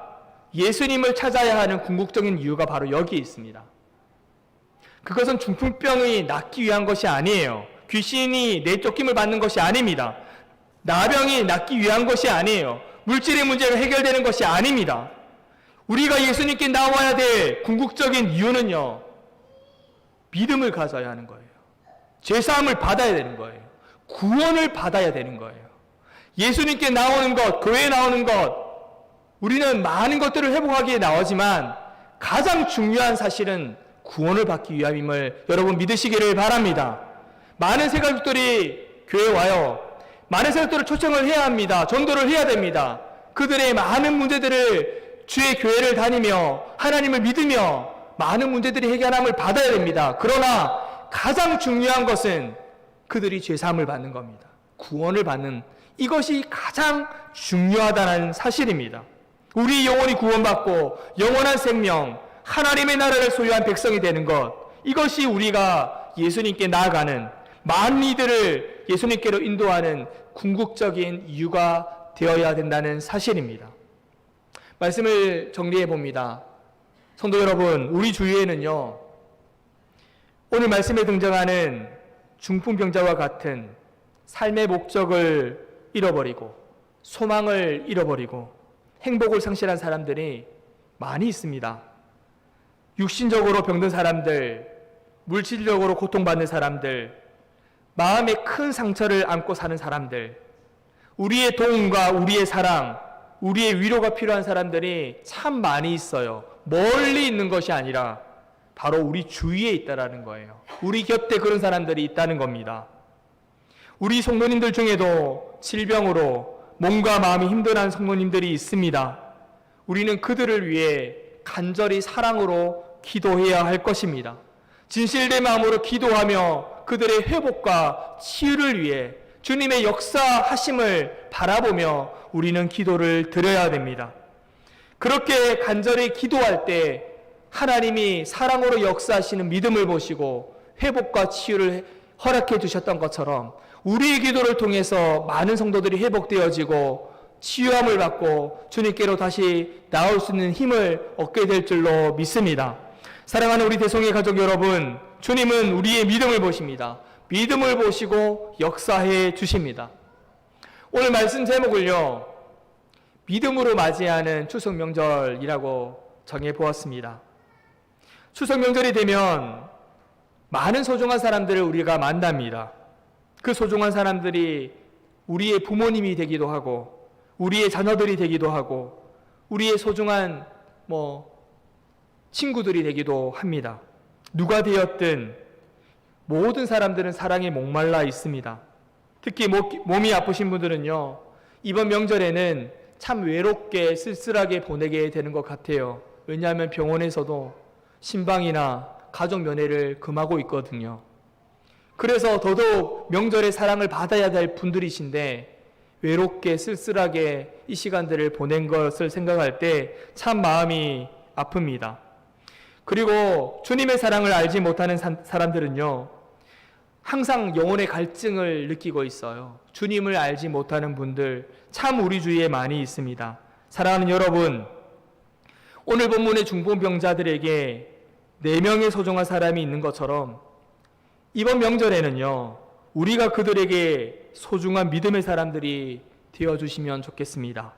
예수님을 찾아야 하는 궁극적인 이유가 바로 여기에 있습니다. 그것은 중풍병이 낫기 위한 것이 아니에요. 귀신이 내쫓김을 받는 것이 아닙니다. 나병이 낫기 위한 것이 아니에요. 물질의 문제가 해결되는 것이 아닙니다. 우리가 예수님께 나와야 될 궁극적인 이유는요, 믿음을 가져야 하는 거예요. 죄사함을 받아야 되는 거예요. 구원을 받아야 되는 거예요. 예수님께 나오는 것, 교회에 나오는 것, 우리는 많은 것들을 회복하기에 나오지만 가장 중요한 사실은 구원을 받기 위함임을 여러분 믿으시기를 바랍니다. 많은 세가족들이 교회에 와요. 많은 세가족들을 초청을 해야 합니다. 전도를 해야 됩니다. 그들의 많은 문제들을 주의 교회를 다니며 하나님을 믿으며 많은 문제들이 해결함을 받아야 됩니다. 그러나 가장 중요한 것은 그들이 죄사함을 받는 겁니다. 구원을 받는, 이것이 가장 중요하다는 사실입니다. 우리 영혼이 구원받고 영원한 생명, 하나님의 나라를 소유한 백성이 되는 것, 이것이 우리가 예수님께 나아가는, 많은 이들을 예수님께로 인도하는 궁극적인 이유가 되어야 된다는 사실입니다. 말씀을 정리해 봅니다. 성도 여러분, 우리 주위에는요, 오늘 말씀에 등장하는 중풍병자와 같은 삶의 목적을 잃어버리고 소망을 잃어버리고 행복을 상실한 사람들이 많이 있습니다. 육신적으로 병든 사람들, 물질적으로 고통받는 사람들, 마음에 큰 상처를 안고 사는 사람들, 우리의 도움과 우리의 사랑, 우리의 위로가 필요한 사람들이 참 많이 있어요. 멀리 있는 것이 아니라 바로 우리 주위에 있다라는 거예요. 우리 곁에 그런 사람들이 있다는 겁니다. 우리 성도님들 중에도 질병으로 몸과 마음이 힘들어하는 성도님들이 있습니다. 우리는 그들을 위해 간절히 사랑으로 기도해야 할 것입니다. 진실된 마음으로 기도하며 그들의 회복과 치유를 위해 주님의 역사하심을 바라보며 우리는 기도를 드려야 됩니다. 그렇게 간절히 기도할 때 하나님이 사랑으로 역사하시는 믿음을 보시고 회복과 치유를 허락해 주셨던 것처럼 우리의 기도를 통해서 많은 성도들이 회복되어지고 치유함을 받고 주님께로 다시 나올 수 있는 힘을 얻게 될 줄로 믿습니다. 사랑하는 우리 대성의 가족 여러분, 주님은 우리의 믿음을 보십니다. 믿음을 보시고 역사해 주십니다. 오늘 말씀 제목을요, 믿음으로 맞이하는 추석 명절이라고 정해 보았습니다. 추석 명절이 되면 많은 소중한 사람들을 우리가 만납니다. 그 소중한 사람들이 우리의 부모님이 되기도 하고, 우리의 자녀들이 되기도 하고, 우리의 소중한 친구들이 되기도 합니다. 누가 되었든 모든 사람들은 사랑에 목말라 있습니다. 특히 몸이 아프신 분들은요, 이번 명절에는 참 외롭게 쓸쓸하게 보내게 되는 것 같아요. 왜냐하면 병원에서도 신방이나 가족 면회를 금하고 있거든요. 그래서 더더욱 명절에 사랑을 받아야 될 분들이신데 외롭게 쓸쓸하게 이 시간들을 보낸 것을 생각할 때 참 마음이 아픕니다. 그리고 주님의 사랑을 알지 못하는 사람들은요, 항상 영혼의 갈증을 느끼고 있어요. 주님을 알지 못하는 분들 참 우리 주위에 많이 있습니다. 사랑하는 여러분, 오늘 본문의 중풍병자들에게 4명의 소중한 사람이 있는 것처럼 이번 명절에는요, 우리가 그들에게 소중한 믿음의 사람들이 되어주시면 좋겠습니다.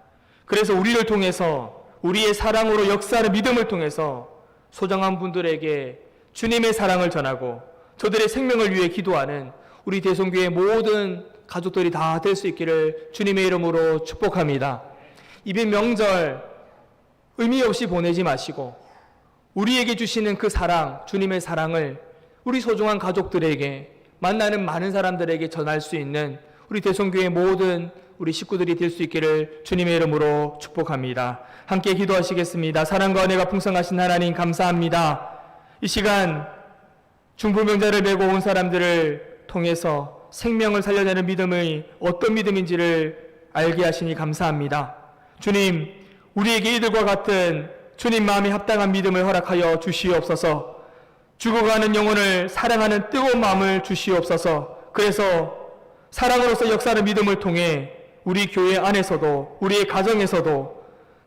그래서 우리를 통해서, 우리의 사랑으로 역사하는 믿음을 통해서 소중한 분들에게 주님의 사랑을 전하고 저들의 생명을 위해 기도하는 우리 대성교회 모든 가족들이 다 될 수 있기를 주님의 이름으로 축복합니다. 이번 명절 의미 없이 보내지 마시고 우리에게 주시는 그 사랑, 주님의 사랑을 우리 소중한 가족들에게, 만나는 많은 사람들에게 전할 수 있는 우리 대성교회 모든 우리 식구들이 될 수 있기를 주님의 이름으로 축복합니다. 함께 기도하시겠습니다. 사랑과 은혜가 풍성하신 하나님 감사합니다. 이 시간 중풍병자를 메고 온 사람들을 통해서 생명을 살려내는 믿음이 어떤 믿음인지를 알게 하시니 감사합니다. 주님, 우리에게 이들과 같은 주님 마음에 합당한 믿음을 허락하여 주시옵소서. 죽어가는 영혼을 사랑하는 뜨거운 마음을 주시옵소서. 그래서 사랑으로서 역사하는 믿음을 통해 우리 교회 안에서도, 우리의 가정에서도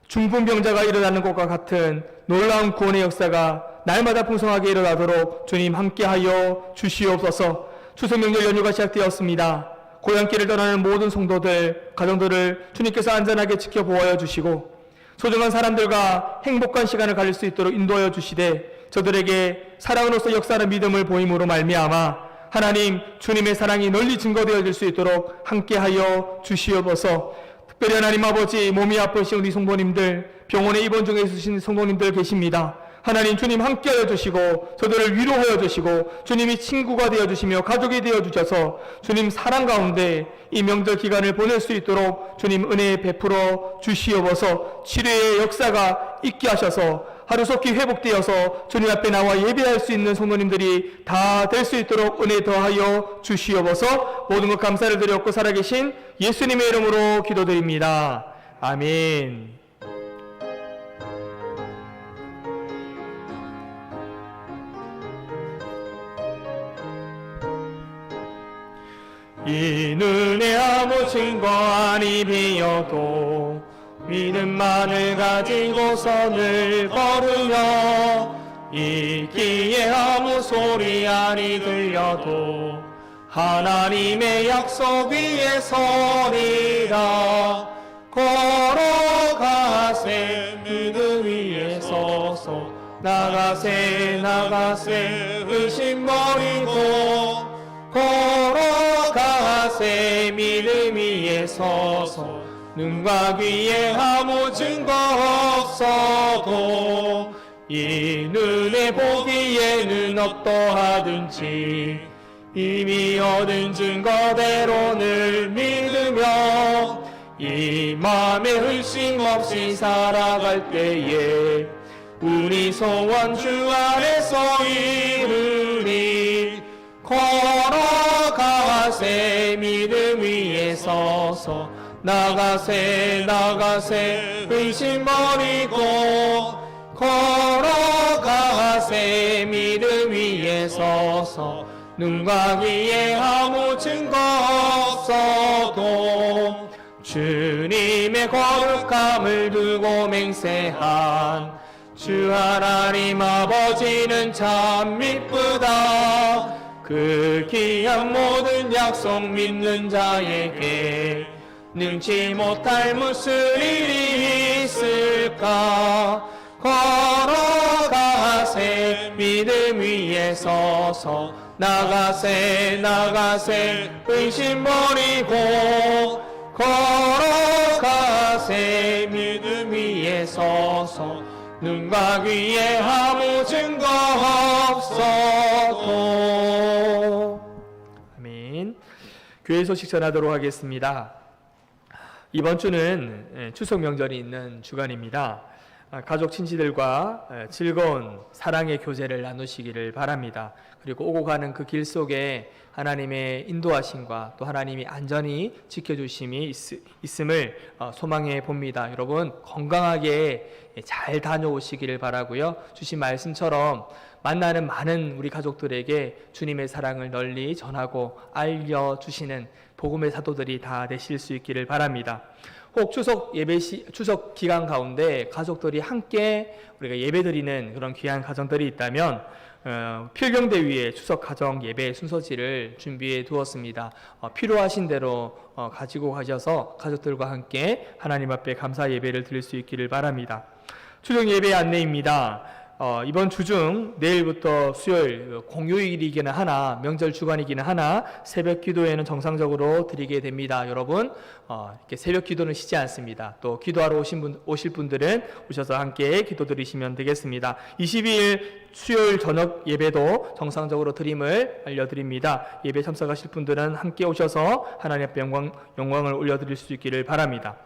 중풍병자가 일어나는 것과 같은 놀라운 구원의 역사가 날마다 풍성하게 일어나도록 주님 함께하여 주시옵소서. 추석 명절 연휴가 시작되었습니다. 고향길을 떠나는 모든 성도들, 가정들을 주님께서 안전하게 지켜보아 주시고 소중한 사람들과 행복한 시간을 가질 수 있도록 인도하여 주시되 저들에게 사랑으로서 역사하는 믿음을 보임으로 말미암아 하나님 주님의 사랑이 널리 증거되어질 수 있도록 함께하여 주시옵소서. 특별히 하나님 아버지, 몸이 아프신 우리 성도님들, 병원에 입원 중에 있으신 성도님들 계십니다. 하나님 주님 함께하여 주시고 저들을 위로하여 주시고 주님이 친구가 되어주시며 가족이 되어주셔서 주님 사랑 가운데 이 명절 기간을 보낼 수 있도록 주님 은혜 베풀어 주시옵소서. 치료의 역사가 있게 하셔서 하루속히 회복되어서 주님 앞에 나와 예배할 수 있는 성도님들이 다 될 수 있도록 은혜 더하여 주시옵소서. 모든 것 감사를 드렸고 살아계신 예수님의 이름으로 기도드립니다. 아멘. 이 눈에 아무 증거 아니 비어도 믿음만을 가지고서 늘 걸으며 이 귀에 아무 소리 아니 들려도 하나님의 약속 위에 서리라. 걸어가세 믿음 위에 서서 나가세 나가세 의심 버리고 걸어가세 믿음 위에 서서 눈과 귀에 아무 증거 없어도 이 눈에 보기에는 어떠하든지 이미 얻은 증거대로 늘 믿으며 이 마음에 의심 없이 살아갈 때에 우리 소원 주 안에서 이루리. 걸어가세 믿음 위에 서서 나가세 나가세 의심 버리고 걸어가세 믿음 위에 서서 눈과 귀에 아무 증거 없어도 주님의 거룩함을 두고 맹세한 주 하나님 아버지는 참 미쁘다. 그 귀한 모든 약속 믿는 자에게 능치 못할 무슨 일이 있을까. 걸어가세 믿음 위에 서서 나가세 나가세 의심 버리고 걸어가세 믿음 위에 서서 눈과 귀에 아무 증거 없어도. 아멘. 교회 소식 전하도록 하겠습니다. 이번 주는 추석 명절이 있는 주간입니다. 가족 친지들과 즐거운 사랑의 교제를 나누시기를 바랍니다. 그리고 오고 가는 그 길 속에 하나님의 인도하심과 또 하나님이 안전히 지켜주심이 있음을 소망해 봅니다. 여러분 건강하게 잘 다녀오시기를 바라고요. 주신 말씀처럼 만나는 많은 우리 가족들에게 주님의 사랑을 널리 전하고 알려주시는 복음의 사도들이 다 되실 수 있기를 바랍니다. 혹 추석 추석 기간 가운데 가족들이 함께 우리가 예배드리는 그런 귀한 가정들이 있다면 필경대 위에 추석 가정 예배 순서지를 준비해 두었습니다. 필요하신 대로 가지고 가셔서 가족들과 함께 하나님 앞에 감사 예배를 드릴 수 있기를 바랍니다. 추석 예배 안내입니다. 이번 주 중 내일부터 수요일 공휴일이기는 하나 명절 주간이기는 하나 새벽 기도회는 정상적으로 드리게 됩니다. 여러분 이렇게 새벽 기도는 쉬지 않습니다. 또 기도하러 오실 분들은 오셔서 함께 기도 드리시면 되겠습니다. 22일 수요일 저녁 예배도 정상적으로 드림을 알려드립니다. 예배 참석하실 분들은 함께 오셔서 하나님 앞에 영광을 올려드릴 수 있기를 바랍니다.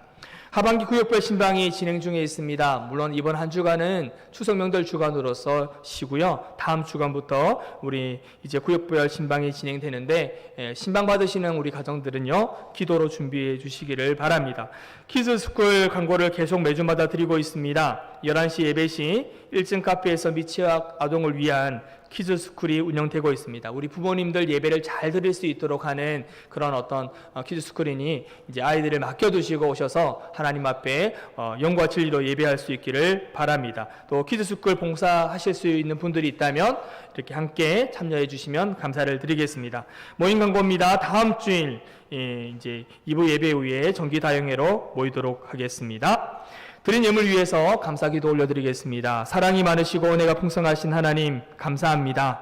하반기 구역별 신방이 진행 중에 있습니다. 물론 이번 한 주간은 추석 명절 주간으로서 쉬고요. 다음 주간부터 우리 이제 구역별 신방이 진행되는데 신방 받으시는 우리 가정들은요. 기도로 준비해 주시기를 바랍니다. 키즈스쿨 광고를 계속 매주마다 드리고 있습니다. 11시 예배 시 1층 카페에서 미취학 아동을 위한 키즈스쿨이 운영되고 있습니다. 우리 부모님들 예배를 잘 드릴 수 있도록 하는 그런 어떤 키즈스쿨이니 이제 아이들을 맡겨두시고 오셔서 하나님 앞에 영과 진리로 예배할 수 있기를 바랍니다. 또 키즈스쿨 봉사하실 수 있는 분들이 있다면 이렇게 함께 참여해 주시면 감사를 드리겠습니다. 모임 광고입니다. 다음 주일 이제 2부 예배 후에 정기 다영회로 모이도록 하겠습니다. 드린 예물 위해서 감사기도 올려드리겠습니다. 사랑이 많으시고 은혜가 풍성하신 하나님 감사합니다.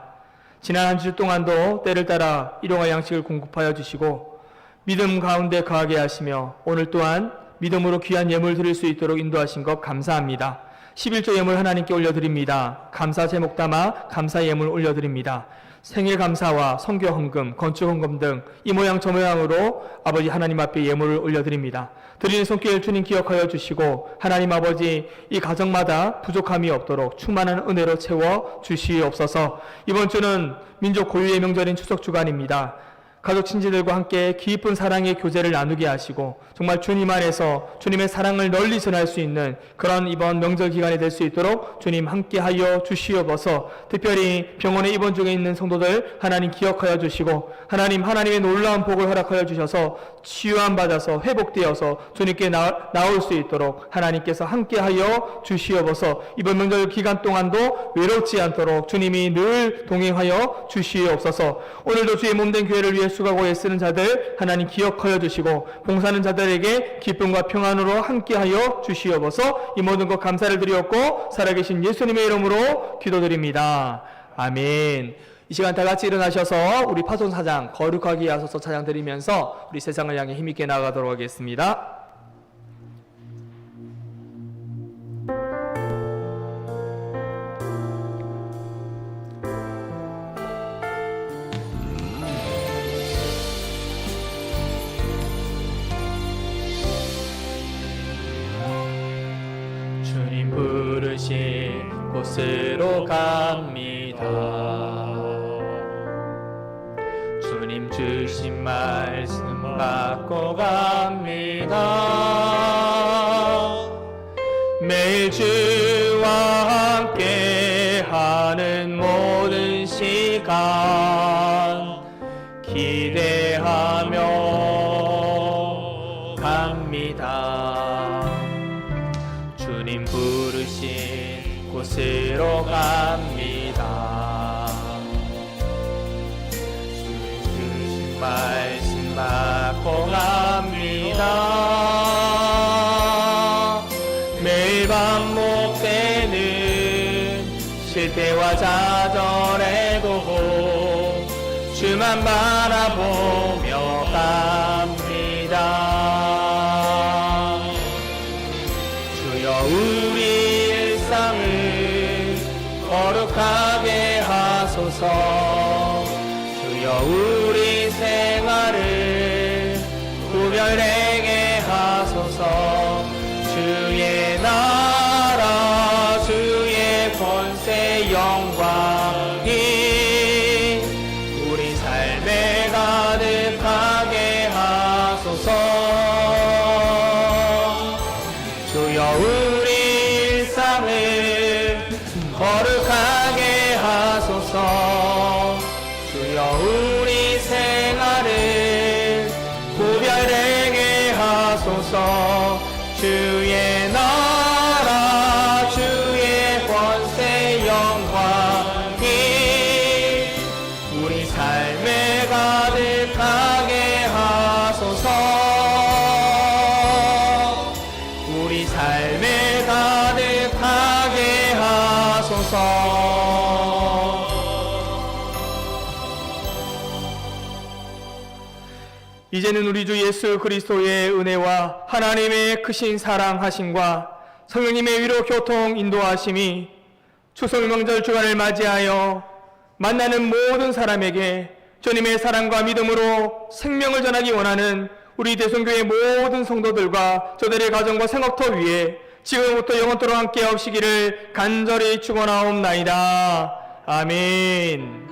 지난 한 주 동안도 때를 따라 일용할 양식을 공급하여 주시고 믿음 가운데 거하게 하시며 오늘 또한 믿음으로 귀한 예물 드릴 수 있도록 인도하신 것 감사합니다. 11조 예물 하나님께 올려드립니다. 감사 제목 담아 감사 예물 올려드립니다. 생일 감사와 성교 헌금, 건축 헌금 등 이 모양 저 모양으로 아버지 하나님 앞에 예물을 올려드립니다. 드리는 손길 주님 기억하여 주시고 하나님 아버지 이 가정마다 부족함이 없도록 충만한 은혜로 채워 주시옵소서. 이번 주는 민족 고유의 명절인 추석 주간입니다. 가족 친지들과 함께 깊은 사랑의 교제를 나누게 하시고 정말 주님 안에서 주님의 사랑을 널리 전할 수 있는 그런 이번 명절 기간이 될 수 있도록 주님 함께하여 주시옵소서. 특별히 병원에 입원 중에 있는 성도들 하나님 기억하여 주시고 하나님의 놀라운 복을 허락하여 주셔서 치유함 받아서 회복되어서 주님께 나올 수 있도록 하나님께서 함께하여 주시옵소서. 이번 명절 기간 동안도 외롭지 않도록 주님이 늘 동행하여 주시옵소서. 오늘도 주의 몸된 교회를 위해 수고하고 애쓰는 자들 하나님 기억하여 주시고 봉사하는 자들에게 기쁨과 평안으로 함께하여 주시옵소서. 이 모든 것 감사를 드리옵고 살아계신 예수님의 이름으로 기도드립니다. 아멘. 이 시간 다 같이 일어나셔서 우리 파손 사장 거룩하게 하소서 찬양 드리면서 우리 세상을 향해 힘있게 나아가도록 하겠습니다. 주님 부르신 곳으로 갑니다. 주님 주신 말씀 받고 갑니다. 매일 주와 함께 하는 모든 시간 기대하며 갑니다. 말씀 받고 갑니다. 매일 반복되는 실패와 좌절에도 주만 바라보며 갑니다. 주여 우리 일상을 거룩하게 하소서. 주여 우리 생활을 구별되게 하소서. 주의 나라 주의 권세 영광이 우리 삶에 가득하게 하소서. 주여 우리 일상을 거룩하게 하소서. 주여 우리 생활을 구별되게 하소서. 주의 나라 주의 권세 영광이 우리 삶에 가득하게 하소서. 우리 삶에 가득하게 하소서. 이제는 우리 주 예수 그리스도의 은혜와 하나님의 크신 사랑하심과 성령님의 위로 교통 인도하심이 추석 명절 주간을 맞이하여 만나는 모든 사람에게 주님의 사랑과 믿음으로 생명을 전하기 원하는 우리 대성교회 모든 성도들과 저들의 가정과 생업터 위에 지금부터 영원토록 함께 하시기를 간절히 축원하옵나이다. 아멘.